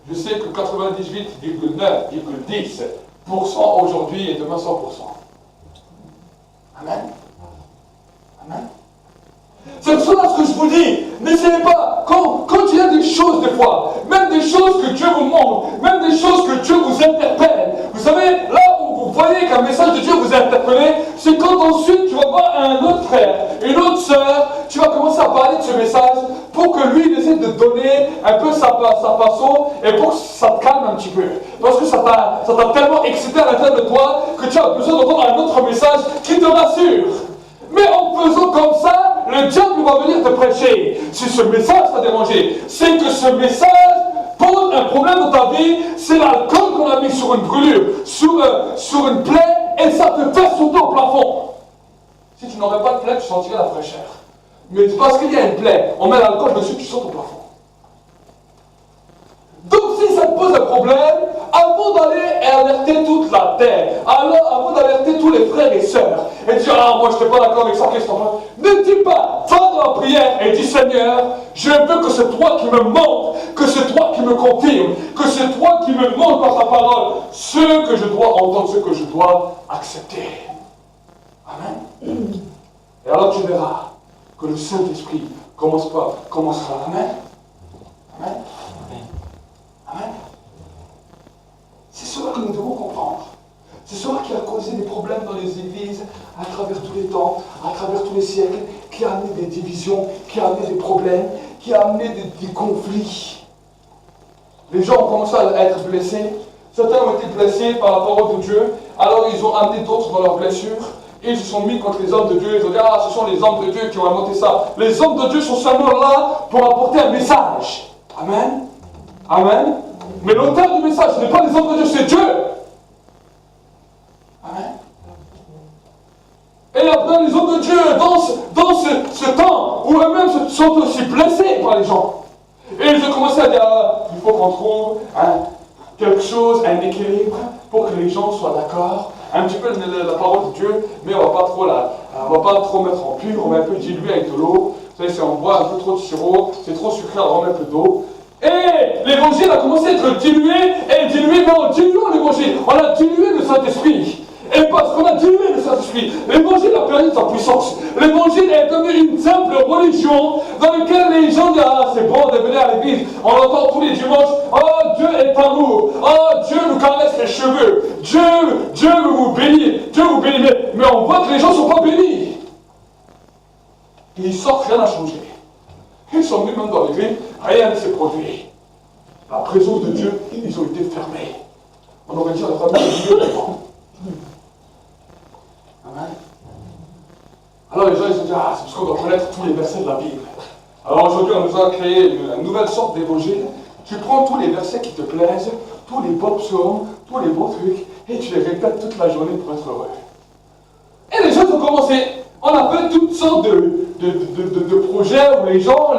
je sais que 98,9,10% aujourd'hui et demain 100%. Amen. Amen. C'est pour cela que je vous dis, n'essayez pas, quand il y a des choses des fois, même des choses que Dieu vous montre, même des choses que Dieu vous interpelle, vous savez, là où vous voyez qu'un message de Dieu vous a interpellé, c'est quand ensuite tu vas voir un autre frère, une autre sœur, tu vas commencer à parler de ce message pour que lui il essaie de donner un peu sa façon et pour que ça te calme un petit peu. Parce que ça t'a tellement excité à l'intérieur de toi que tu as besoin d'entendre un autre message qui te rassure. Mais en faisant comme ça, le diable va venir te prêcher. Si ce message t'a dérangé, c'est que ce message pose un problème dans ta vie, c'est l'alcool qu'on a mis sur une brûlure, sur une plaie, et ça te fait sauter au plafond. Si tu n'aurais pas de plaie, tu sentirais la fraîcheur. Mais parce qu'il y a une plaie, on met l'alcool dessus, tu sautes au plafond. Donc si ça te pose un problème, avant d'aller alerter toute la terre, alors avant d'alerter tous les frères et sœurs, et dire, ah moi je n'étais pas d'accord avec ça, qu'est-ce que t'en fais? Ne dis pas, va dans la prière et dis, Seigneur, je veux que c'est toi qui me montre, que c'est toi qui me confirme, que c'est toi qui me montre par ta parole ce que je dois entendre, ce que je dois accepter. Amen. Et alors tu verras que le Saint-Esprit commencera. Amen. Amen. Amen. C'est cela que nous devons comprendre. C'est cela qui a causé des problèmes dans les églises à travers tous les temps, à travers tous les siècles, qui a amené des divisions, qui a amené des problèmes, qui a amené des conflits. Les gens ont commencé à être blessés. Certains ont été blessés par la parole de Dieu, alors ils ont amené d'autres dans leurs blessures. Et ils se sont mis contre les hommes de Dieu. Ils ont dit, ah, ce sont les hommes de Dieu qui ont inventé ça. Les hommes de Dieu sont seulement là pour apporter un message. Amen. Amen. Mais l'auteur du message, ce n'est pas les hommes de Dieu, c'est Dieu. dans les hommes de Dieu, dans ce temps où eux-mêmes se sont aussi blessés par les gens. Et ils ont commencé à dire, il faut qu'on trouve quelque chose, un équilibre, pour que les gens soient d'accord. Un petit peu la parole de Dieu, mais on va pas trop mettre en pur, on va un peu diluer avec de l'eau. Vous savez, si on boit un peu trop de sirop, c'est trop sucré, on va mettre un peu d'eau. Et l'évangile a commencé à être dilué, mais en diluant l'évangile, on a dilué le Saint-Esprit. Et parce qu'on a dilué le Saint-Esprit, l'évangile a perdu sa puissance. L'évangile est devenu une simple religion dans laquelle les gens disent, c'est bon de venir à l'église. On entend tous les dimanches, Dieu est amour. Dieu nous caresse les cheveux. Dieu veut vous bénir. Dieu vous bénit. Mais on voit que les gens ne sont pas bénis. Et ils sortent, rien n'a changé. Ils sont venus même dans l'église, rien ne s'est produit. La présence de Dieu, ils ont été fermés. On aurait dit à la famille de Dieu. Amen. Alors les gens ils se disent, c'est parce qu'on doit connaître tous les versets de la Bible. Alors aujourd'hui on nous a créé une nouvelle sorte d'évangile. Tu prends tous les versets qui te plaisent, tous les beaux psaumes, tous les beaux trucs, et tu les répètes toute la journée pour être heureux. Et les gens ont commencé. On a fait toutes sortes de projets où les gens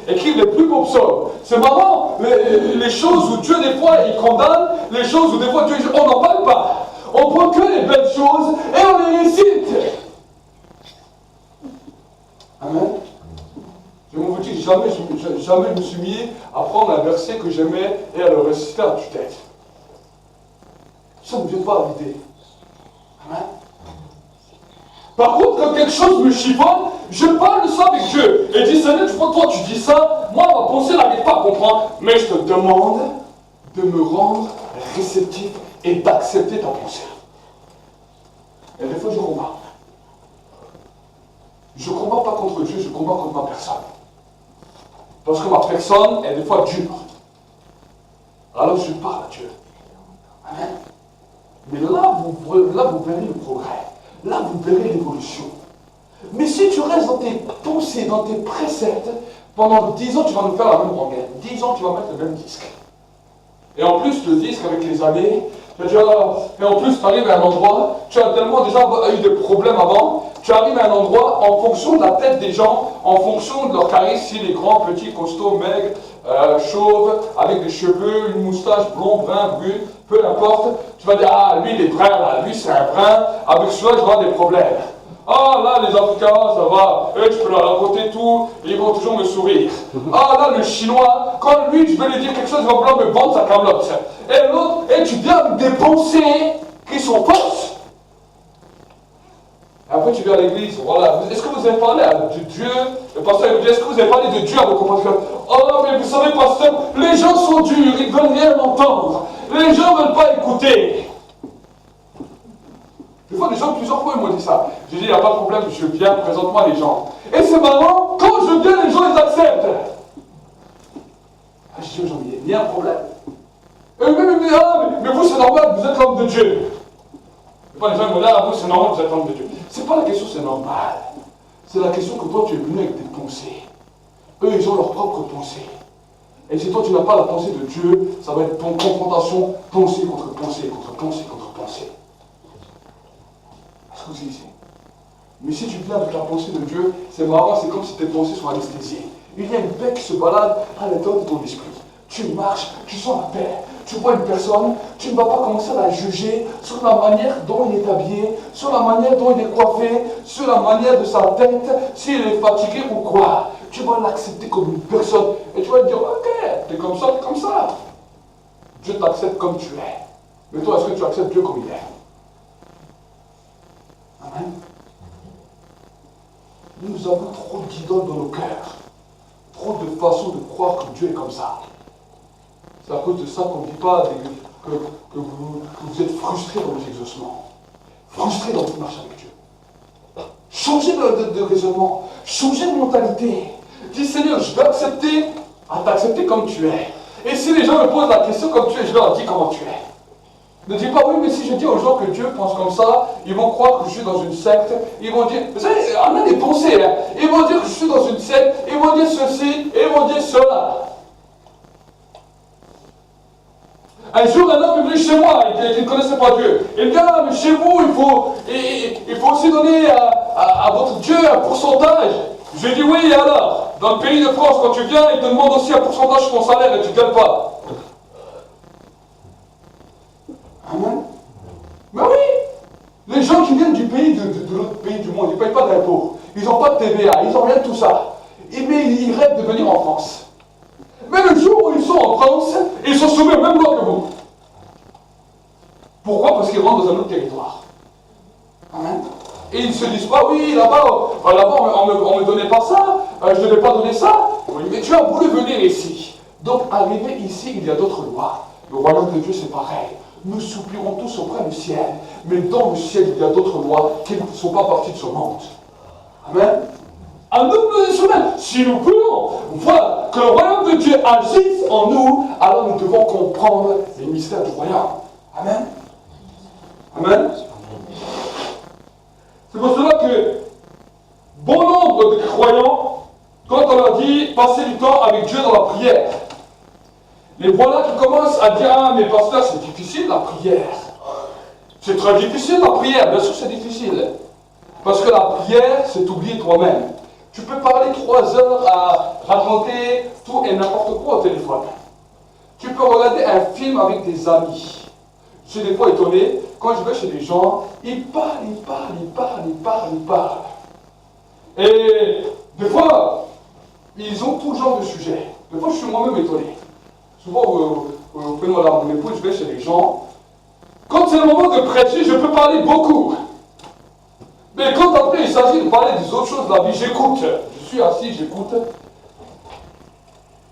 écrivent les plus beaux psaumes. C'est marrant, les choses où Dieu des fois il condamne, les choses où des fois Dieu on n'en parle pas. On prend que les belles choses et on les récite. Amen. Je vous dis, jamais je me suis mis à prendre un verset que j'aimais et à le réciter à tue-tête. Ça ne me vient pas à l'idée. Amen. Par contre, quand quelque chose me chiffonne, je parle de ça avec Dieu. Et dis, Seigneur, tu vois, toi tu dis ça, moi ma pensée n'arrive pas à comprendre, mais je te demande de me rendre réceptif et d'accepter ta pensée. Et des fois je combats. Je ne combats pas contre Dieu, je combats contre ma personne. Parce que ma personne est des fois dure. Alors je parle à Dieu. Amen. Mais là, vous verrez le progrès. Là, vous verrez l'évolution. Mais si tu restes dans tes pensées, dans tes préceptes, pendant 10 ans, tu vas nous faire la même rengaine. 10 ans, tu vas mettre le même disque. Et en plus, le disque, avec les années, et en plus, tu arrives à un endroit, tu as tellement déjà eu des problèmes avant, tu arrives à un endroit, en fonction de la tête des gens, en fonction de leur charisme, s'il est grand, petit, costaud, maigre, chauve, avec des cheveux, une moustache, blond, brun, brune, peu importe, tu vas dire, lui il est brun, là, lui c'est un brun, avec celui-là je vais avoir des problèmes. Là les Africains, ça va, eux je peux leur raconter tout, ils vont toujours me sourire. Là le Chinois, quand lui je vais lui dire quelque chose, il va vouloir me vendre sa camelote. Et l'autre, et tu viens avec des pensées qui sont fausses. Après, tu viens à l'église, voilà. Est-ce que vous avez parlé de Dieu? Le pasteur vous dit, est-ce que vous avez parlé de Dieu à vos compatriotes? Mais vous savez, pasteur, les gens sont durs, ils ne veulent rien entendre. Les gens ne veulent pas écouter. Des fois, plusieurs fois, ils m'ont dit ça. J'ai dit, il n'y a pas de problème, je viens, présente-moi les gens. Et c'est marrant, quand je viens, les gens, ils acceptent. Je dis, il y a un problème. Et eux-mêmes, ils me disent, mais vous, c'est normal, vous êtes l'homme de Dieu. Et pas les gens me disent, vous, c'est normal, vous êtes l'homme de Dieu. C'est pas la question, c'est normal. C'est la question que toi, tu es venu avec tes pensées. Eux, ils ont leurs propres pensées. Et si toi, tu n'as pas la pensée de Dieu, ça va être ton confrontation, pensée contre pensée, contre pensée, contre pensée. Est-ce que vous ici? Mais si tu viens avec la pensée de Dieu, c'est marrant, c'est comme si tes pensées sont anesthésiées. Il y a une paix qui se balade à l'intérieur de ton esprit. Tu marches, tu sens la paix. Tu vois une personne, tu ne vas pas commencer à la juger sur la manière dont il est habillé, sur la manière dont il est coiffé, sur la manière de sa tête, s'il est fatigué ou quoi. Tu vas l'accepter comme une personne et tu vas te dire, ok, t'es comme ça, t'es comme ça. Dieu t'accepte comme tu es. Mais toi, est-ce que tu acceptes Dieu comme il est? Amen. Nous avons trop d'idoles dans nos cœurs, trop de façons de croire que Dieu est comme ça. C'est à cause de ça qu'on ne dit pas que vous êtes frustrés dans vos exaucements, frustrés dans votre marche avec Dieu. Changez de raisonnement, changez de mentalité. Dis Seigneur, je vais accepter à t'accepter comme tu es. Et si les gens me posent la question comme tu es, je leur dis comment tu es. Ne dis pas oui, mais si je dis aux gens que Dieu pense comme ça, ils vont croire que je suis dans une secte. Ils vont dire, vous savez, on a des pensées, hein. Ils vont dire que je suis dans une secte, ils vont dire ceci, et ils vont dire cela. Un jour, un homme est venu chez moi, qui ne connaissait pas Dieu. Il me dit, ah, mais chez vous, il faut aussi donner à votre Dieu un pourcentage. Je lui ai dit, oui, et alors? Dans le pays de France, quand tu viens, ils te demandent aussi un pourcentage sur ton salaire et tu ne gagnes pas. Amen. Mais oui, les gens qui viennent du pays, de l'autre pays du monde, ils ne payent pas d'impôts. Ils n'ont pas de TVA, ils n'ont rien de tout ça. Mais ils rêvent de venir en France. Mais le jour où ils sont en France, ils sont soumis au même loi que vous. Pourquoi? Parce qu'ils rentrent dans un autre territoire. Amen. Et ils ne se disent pas, oui, là-bas, on ne me donnait pas ça, je ne devais pas donner ça. Oui, mais tu as voulu venir ici. Donc, arrivé ici, il y a d'autres lois. Le royaume de Dieu, c'est pareil. Nous soupirons tous auprès du ciel. Mais dans le ciel, il y a d'autres lois qui ne sont pas parties de ce monde. Amen. À nous de nous soumettre. Si nous voulons voir que le royaume de Dieu agisse en nous, alors nous devons comprendre les mystères du royaume. Amen. Amen. C'est pour cela que bon nombre de croyants, quand on leur dit passer du temps avec Dieu dans la prière, les voilà qui commencent à dire, ah mais pasteur, c'est difficile la prière. C'est très difficile la prière, bien sûr c'est difficile. Parce que la prière, c'est oublier toi-même. Tu peux parler 3 heures à raconter tout et n'importe quoi au téléphone. Tu peux regarder un film avec des amis. Je suis des fois étonné, quand je vais chez des gens, ils parlent. Et des fois, ils ont tout genre de sujets. Des fois, je suis moi-même étonné. Souvent, vous prenez mon épouse, je vais chez les gens. Quand c'est le moment de prêcher, je peux parler beaucoup. Mais quand après il s'agit de parler des autres choses de la vie, j'écoute. Je suis assis, j'écoute.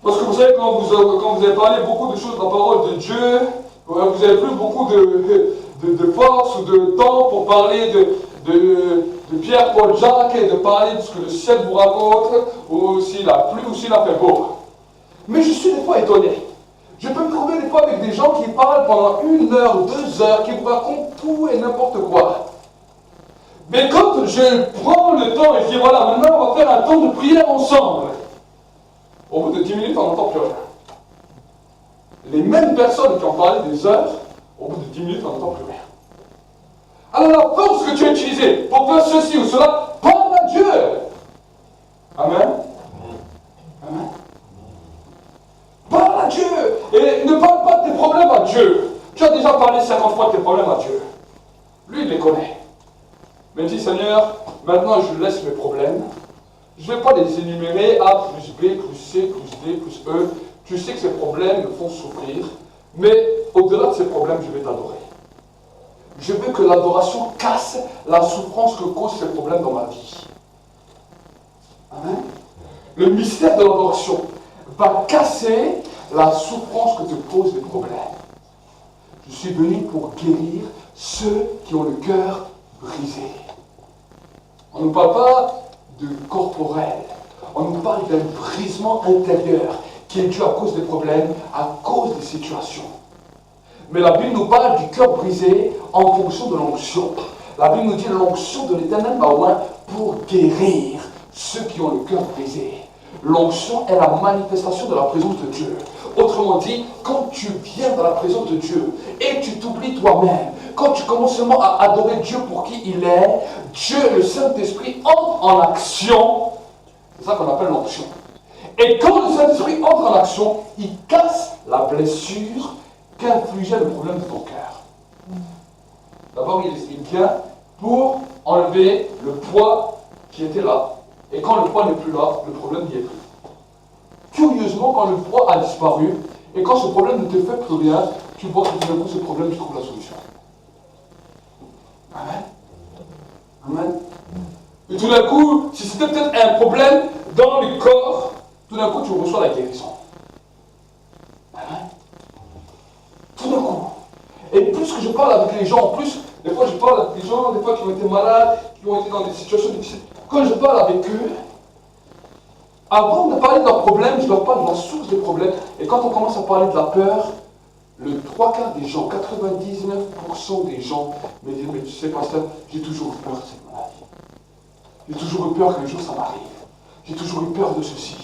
Parce que vous savez, quand vous avez parlé beaucoup de choses de la parole de Dieu, vous n'avez plus beaucoup de force ou de temps pour parler de Pierre, Paul, Jacques et de parler de ce que le ciel vous raconte, ou s'il a plu ou s'il a fait beau. Mais je suis des fois étonné. Je peux me trouver des fois avec des gens qui parlent pendant 1 heure, 2 heures, qui vous racontent tout et n'importe quoi. Mais quand je prends le temps et je dis voilà, maintenant on va faire un temps de prière ensemble, au bout de 10 minutes, on n'entend plus rien. Les mêmes personnes qui ont parlé des heures, au bout de 10 minutes, on n'entend plus rien. Alors la force que tu as utilisée pour faire ceci ou cela, parle à Dieu. Amen. Amen. Parle à Dieu. Et ne parle pas de tes problèmes à Dieu. Tu as déjà parlé 50 fois de tes problèmes à Dieu. Lui, il les connaît. Mais dis, Seigneur, maintenant je laisse mes problèmes. Je ne vais pas les énumérer A plus B plus C plus D plus E. Tu sais que ces problèmes me font souffrir. Mais au-delà de ces problèmes, je vais t'adorer. Je veux que l'adoration casse la souffrance que causent ces problèmes dans ma vie. Amen. Le mystère de l'adoration va casser la souffrance que te posent les problèmes. Je suis venu pour guérir ceux qui ont le cœur brisé. On ne parle pas de corporel. On nous parle d'un brisement intérieur qui est dû à cause des problèmes, à cause des situations. Mais la Bible nous parle du cœur brisé en fonction de l'onction. La Bible nous dit l'onction de l'Éternel va loin pour guérir ceux qui ont le cœur brisé. L'onction est la manifestation de la présence de Dieu. Autrement dit, quand tu viens dans la présence de Dieu et tu t'oublies toi-même, quand tu commences seulement à adorer Dieu pour qui il est, Dieu, le Saint-Esprit, entre en action. C'est ça qu'on appelle l'onction. Et quand le Saint-Esprit entre en action, il casse la blessure qu'infligeait le problème de ton cœur. D'abord, il vient pour enlever le poids qui était là. Et quand le poids n'est plus là, le problème n'y est plus. Curieusement, quand le poids a disparu, et quand ce problème ne te fait plus rien, tu vois que tout d'un coup, ce problème, tu trouves la solution. Amen. Amen. Et tout d'un coup, si c'était peut-être un problème dans le corps, tout d'un coup, tu reçois la guérison. Amen. Tout d'un coup. Et plus que je parle avec les gens, plus, des fois je parle avec les gens, des fois qui ont été malades, qui ont été dans des situations difficiles. Quand je parle avec eux, avant de parler de leurs problèmes, je leur parle de la source des problèmes. Et quand on commence à parler de la peur, le 3/4 des gens, 99% des gens me disent, mais tu sais, pasteur, j'ai toujours eu peur de cette maladie. J'ai toujours eu peur qu'un jour ça m'arrive. J'ai toujours eu peur de ceci.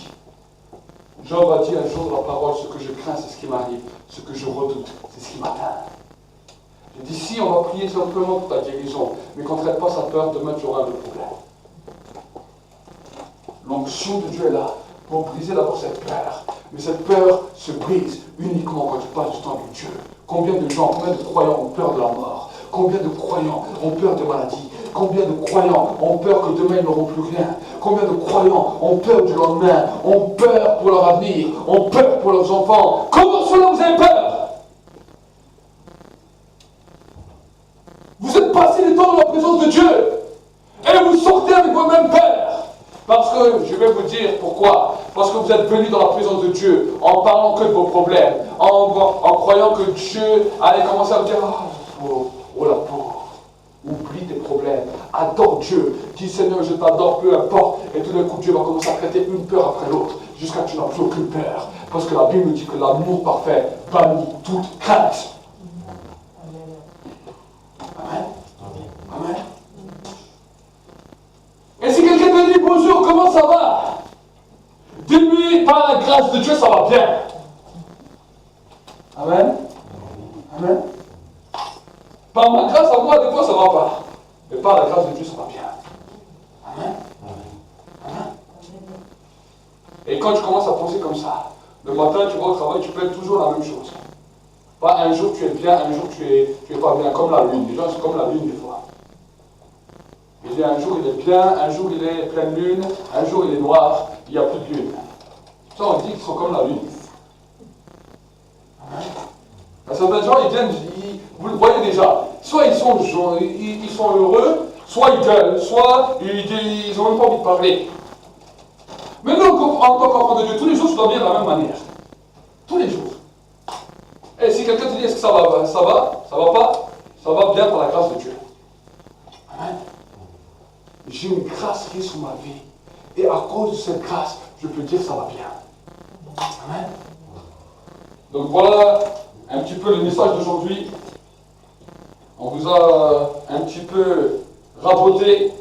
Job a dit un jour dans la parole, ce que je crains, c'est ce qui m'arrive. Ce que je redoute, c'est ce qui m'atteint. Il dit, si on va prier simplement pour ta guérison, mais qu'on ne traite pas sa peur, demain tu auras un autre problème. L'onction de Dieu est là pour briser d'abord cette peur. Mais cette peur se brise uniquement quand tu parles du temps avec Dieu. Combien de gens, combien de croyants ont peur de la mort? Combien de croyants ont peur de maladie? Combien de croyants ont peur que demain ils n'auront plus rien? Combien de croyants ont peur du lendemain? Ont peur pour leur avenir? Ont peur pour leurs enfants? Comment cela vous avez peur? Vous êtes passé les temps dans la présence de Dieu et vous sortez avec vous-même peur. Parce que, je vais vous dire pourquoi. Parce que vous êtes venus dans la présence de Dieu en parlant que de vos problèmes, en croyant que Dieu allait commencer à vous dire, oh la pauvre. Oublie tes problèmes, adore Dieu, dis Seigneur je t'adore, peu importe, et tout d'un coup Dieu va commencer à traiter une peur après l'autre, jusqu'à ce que tu n'as plus aucune peur, parce que la Bible dit que l'amour parfait bannit toute crainte. Amen. Amen. Et si quelqu'un te dit bonjour, comment ça va? Dis-lui, par la grâce de Dieu, ça va bien. Amen. Amen. Par ma grâce à moi, des fois, ça ne va pas. Mais par la grâce de Dieu, ça va bien. Amen. Amen. Et quand tu commences à penser comme ça, le matin, tu vas au travail, tu peux être toujours la même chose. Pas un jour tu es bien, un jour tu es pas bien, comme la lune. Les gens sont comme la lune des fois. Il dit un jour il est bien, un jour il est pleine lune, un jour il est noir, il n'y a plus de lune. Ça on dit qu'ils sont comme la lune. Amen. Certains gens, ils viennent, vous le voyez déjà, soit ils sont heureux, soit ils gueulent, soit ils n'ont même pas envie de parler. Mais nous, en tant qu'enfants de Dieu, tous les jours, je dois bien de la même manière. Tous les jours. Et si quelqu'un te dit, est-ce que ça va pas? Ça va bien par la grâce de Dieu. Amen. J'ai une grâce qui est sur ma vie. Et à cause de cette grâce, je peux dire que ça va bien. Amen. Donc voilà un petit peu le message d'aujourd'hui. On vous a un petit peu raboté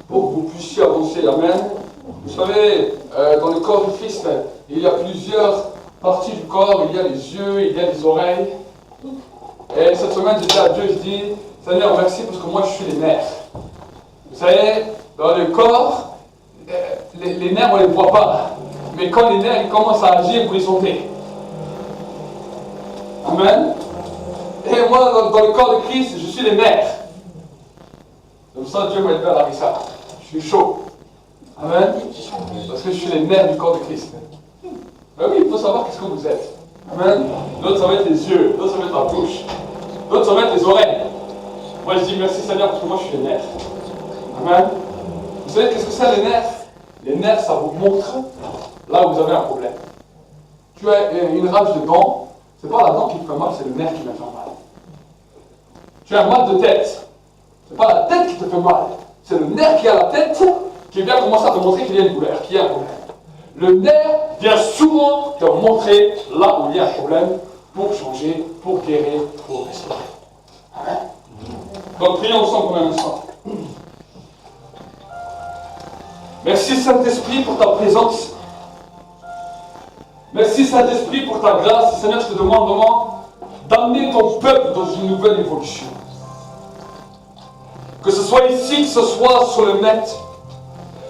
pour que vous puissiez avancer. Amen. Vous savez, dans le corps du Christ, il y a plusieurs parties du corps. Il y a les yeux, il y a les oreilles. Et cette semaine, j'ai dit à Dieu, je dis, Seigneur, merci parce que moi, je suis les nerfs. Vous savez, dans le corps, les nerfs, on ne les voit pas. Mais quand les nerfs ils commencent à agir, vous les sentez. Amen. Et moi, dans le corps de Christ, je suis les nerfs. C'est pour ça que Dieu m'a aidé à Larissa. Je suis chaud. Amen. Parce que je suis les nerfs du corps de Christ. Ben oui, il faut savoir qu'est-ce que vous êtes. Amen. D'autres, ça va être les yeux. D'autres, ça va être la bouche. D'autres, ça va être les oreilles. Moi, je dis merci Seigneur parce que moi, je suis les nerfs. Amen. Vous savez qu'est-ce que c'est les nerfs? Les nerfs, ça vous montre là où vous avez un problème. Tu as une rage de dents, c'est pas la dent qui te fait mal, c'est le nerf qui te fait mal. Tu as un mal de tête, c'est pas la tête qui te fait mal, c'est le nerf qui a la tête qui vient commencer à te montrer qu'il y a une douleur, qu'il y a un problème. Le nerf vient souvent te montrer là où il y a un problème pour changer, pour guérir, pour restaurer. Amen. Donc prions ensemble pour un instant. Merci Saint-Esprit pour ta présence. Merci Saint-Esprit pour ta grâce. Seigneur, je te demande vraiment d'amener ton peuple dans une nouvelle évolution. Que ce soit ici, que ce soit sur le net.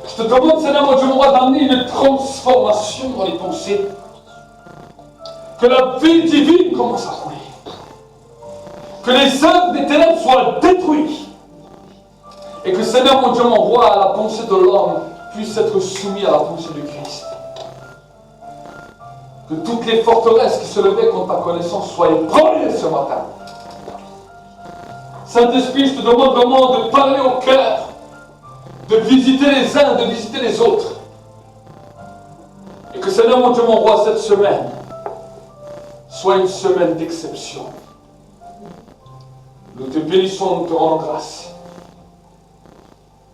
Je te demande, Seigneur, mon Dieu, mon roi, d'amener une transformation dans les pensées. Que la vie divine commence à couler. Que les œuvres des ténèbres soient détruites. Et que, Seigneur, mon Dieu, mon roi, la pensée de l'homme puisse être soumis à la pensée de Christ. Que toutes les forteresses qui se levaient contre ta connaissance soient ébranlées ce matin. Saint-Esprit, je te demande vraiment de parler au cœur, de visiter les uns, de visiter les autres. Et que, Seigneur, mon Dieu, mon roi, cette semaine soit une semaine d'exception. Nous te bénissons, nous te rendons grâce.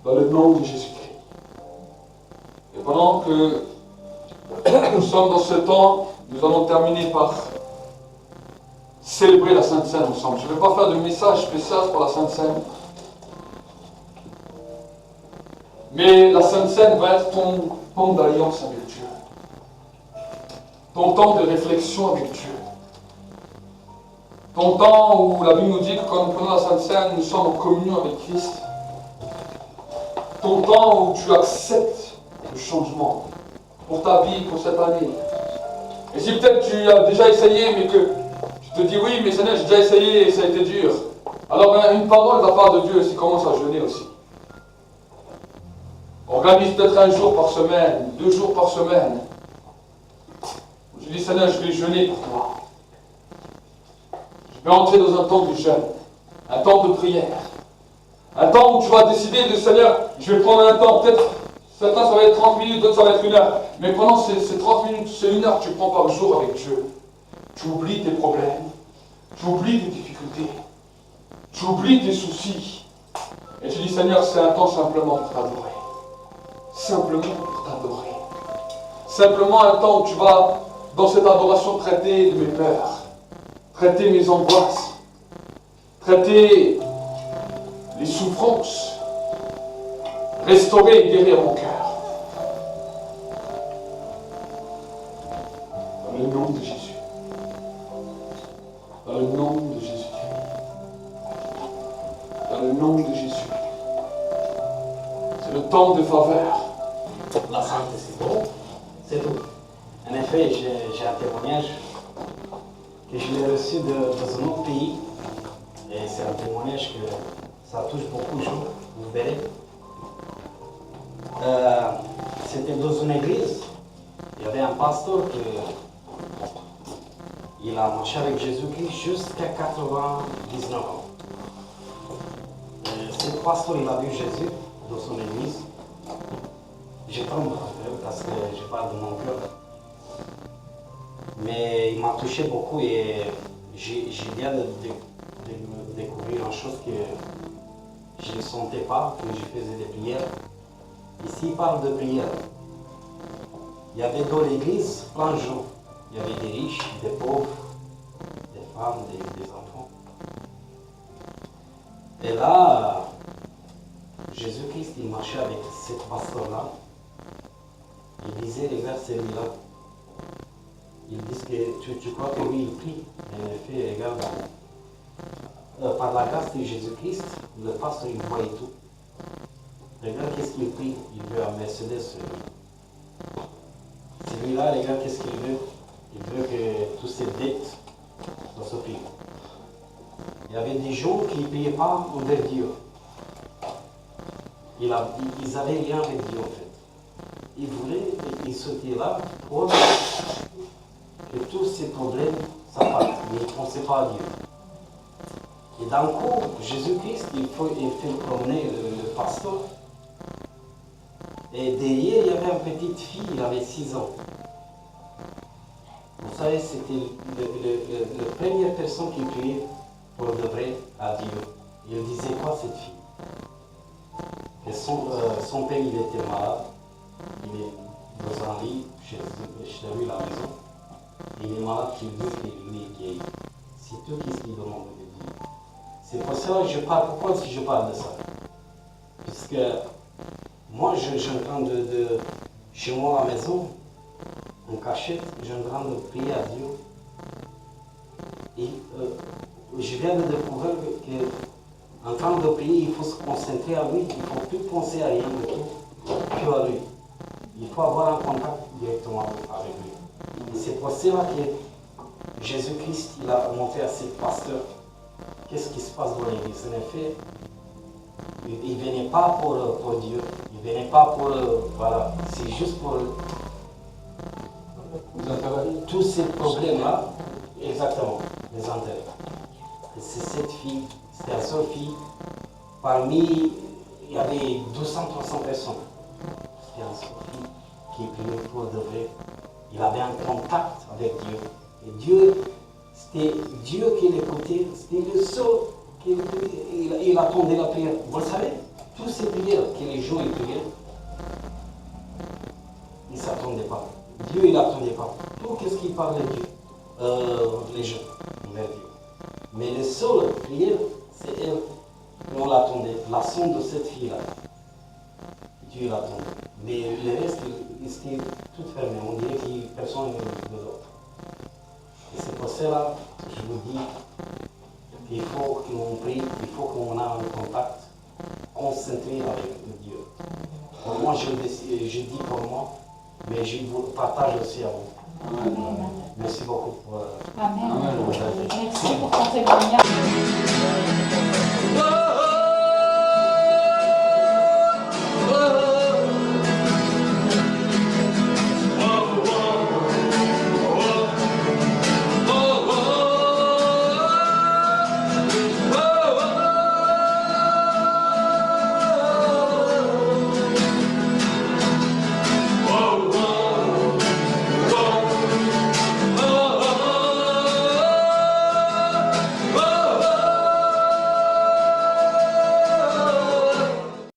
Dans le nom de Jésus-Christ. Et pendant que nous sommes dans ce temps, nous allons terminer par célébrer la Sainte Seine ensemble. Je ne vais pas faire de message spécial pour la Sainte Seine. Mais la Sainte Seine va être ton pont d'alliance avec Dieu. ton temps de réflexion avec Dieu. Ton temps où la Bible nous dit que quand nous prenons la Sainte Seine, nous sommes en communion avec Christ. Ton temps où tu acceptes le changement pour ta vie, pour cette année. Et si peut-être tu as déjà essayé, mais que tu te dis oui, mais Seigneur, j'ai déjà essayé et ça a été dur. Alors une parole de la part de Dieu, s'il commence à jeûner aussi. Organise peut-être 1 jour par semaine, 2 jours par semaine. Je dis Seigneur, je vais jeûner pour toi. Je vais entrer dans un temps de jeûne, un temps de prière. Un temps où tu vas décider de Seigneur, je vais prendre un temps, peut-être, certains ça va être 30 minutes, d'autres ça va être 1 heure. Mais pendant ces 30 minutes, c'est 1 heure que tu prends par jour avec Dieu. Tu oublies tes problèmes, tu oublies tes difficultés, tu oublies tes soucis. Et tu dis Seigneur, c'est un temps simplement pour t'adorer. Simplement pour t'adorer. Simplement un temps où tu vas, dans cette adoration, traiter de mes peurs, traiter mes angoisses, traiter les souffrances, restaurer et guérir mon cœur. Dans le nom de Jésus. Dans le nom de Jésus. Dans le nom de Jésus. C'est le temps de faveur. La santé, c'est bon, c'est tout. En effet, j'ai un témoignage que je l'ai reçu dans un autre pays. Et c'est un témoignage que ça touche beaucoup de gens, vous verrez. C'était dans une église. Il y avait un pasteur il a marché avec Jésus-Christ jusqu'à 99 ans. Ce pasteur, il a vu Jésus dans son église. Je tremble un peu parce que je parle de mon cœur. Mais il m'a touché beaucoup et j'ai bien de découvrir une chose que je ne sentais pas quand je faisais des prières. Ici, il parle de prière. Il y avait dans l'église plein de gens. Il y avait des riches, des pauvres, des femmes, des enfants. Et là, Jésus-Christ, il marchait avec ce pasteur-là. Il disait les versets-là. Ils disent que tu crois que lui, il prie. En effet, regarde, par la grâce de Jésus-Christ, le pasteur, il voyait tout. Regarde qu'est-ce qu'il prie. Il veut un Mercedes. Celui-là, regarde qu'est-ce qu'il veut. Il veut que toutes ses dettes soient supprimées. Il y avait des gens qui ne priaient pas envers Dieu. Ils n'avaient rien avec Dieu, en fait. Ils étaient là pour que tous ces problèmes s'abattent. Mais ils ne pensaient pas à Dieu. Et d'un coup, Jésus-Christ, il fait promener le pasteur. Et derrière, il y avait une petite fille, elle avait 6 ans. Vous savez, c'était la première personne qui priait pour de vrai à Dieu. Il disait quoi, cette fille? Que son père, il était malade. Il est dans un lit chez lui, à la maison. Il est malade, il veut qu'il lui guérit. C'est tout ce qu'il demande de Dieu. C'est pour ça que je parle. Pourquoi je parle de ça? Parce que moi, je suis en train de chez moi à la maison, en cachette, je suis en train de prier à Dieu. Et je viens de découvrir qu'en train de prier, il faut se concentrer à lui, il ne faut plus penser à rien de tout que à lui. Il faut avoir un contact directement avec lui. Et c'est pour cela que Jésus-Christ, il a montré à ses pasteurs qu'est-ce qui se passe dans l'église. En effet, il ne venait pas pour Dieu, il ne venait pas pour... voilà, c'est juste pour... tous ces problèmes-là, exactement, les intérêts. Et c'est cette fille, c'était la seule fille, parmi, il y avait 200-300 personnes. C'était la seule fille qui priait pour de vrai. Il avait un contact avec Dieu. Et Dieu, c'était Dieu qui l'écoutait, c'était le seul qui il attendait la prière. Vous le savez, toutes ces prières que les gens priaient, ils ne s'attendaient pas. Dieu, il n'attendait pas. Tout ce qu'il parlait Dieu, les gens, vers Dieu. Mais le seul prière, c'est elle. On l'attendait. La sonde de cette fille-là. Dieu l'attendait. Mais le reste, c'était tout fermé. On dirait que personne ne veut l'autre. Et c'est pour cela que je vous dis qu'il faut qu'on prie, il faut qu'on ait un contact concentré avec Dieu. Pour moi, je dis pour moi, mais je vous partage aussi à vous. Amen. Merci beaucoup pour Amen. Amen. Merci pour ton témoignage.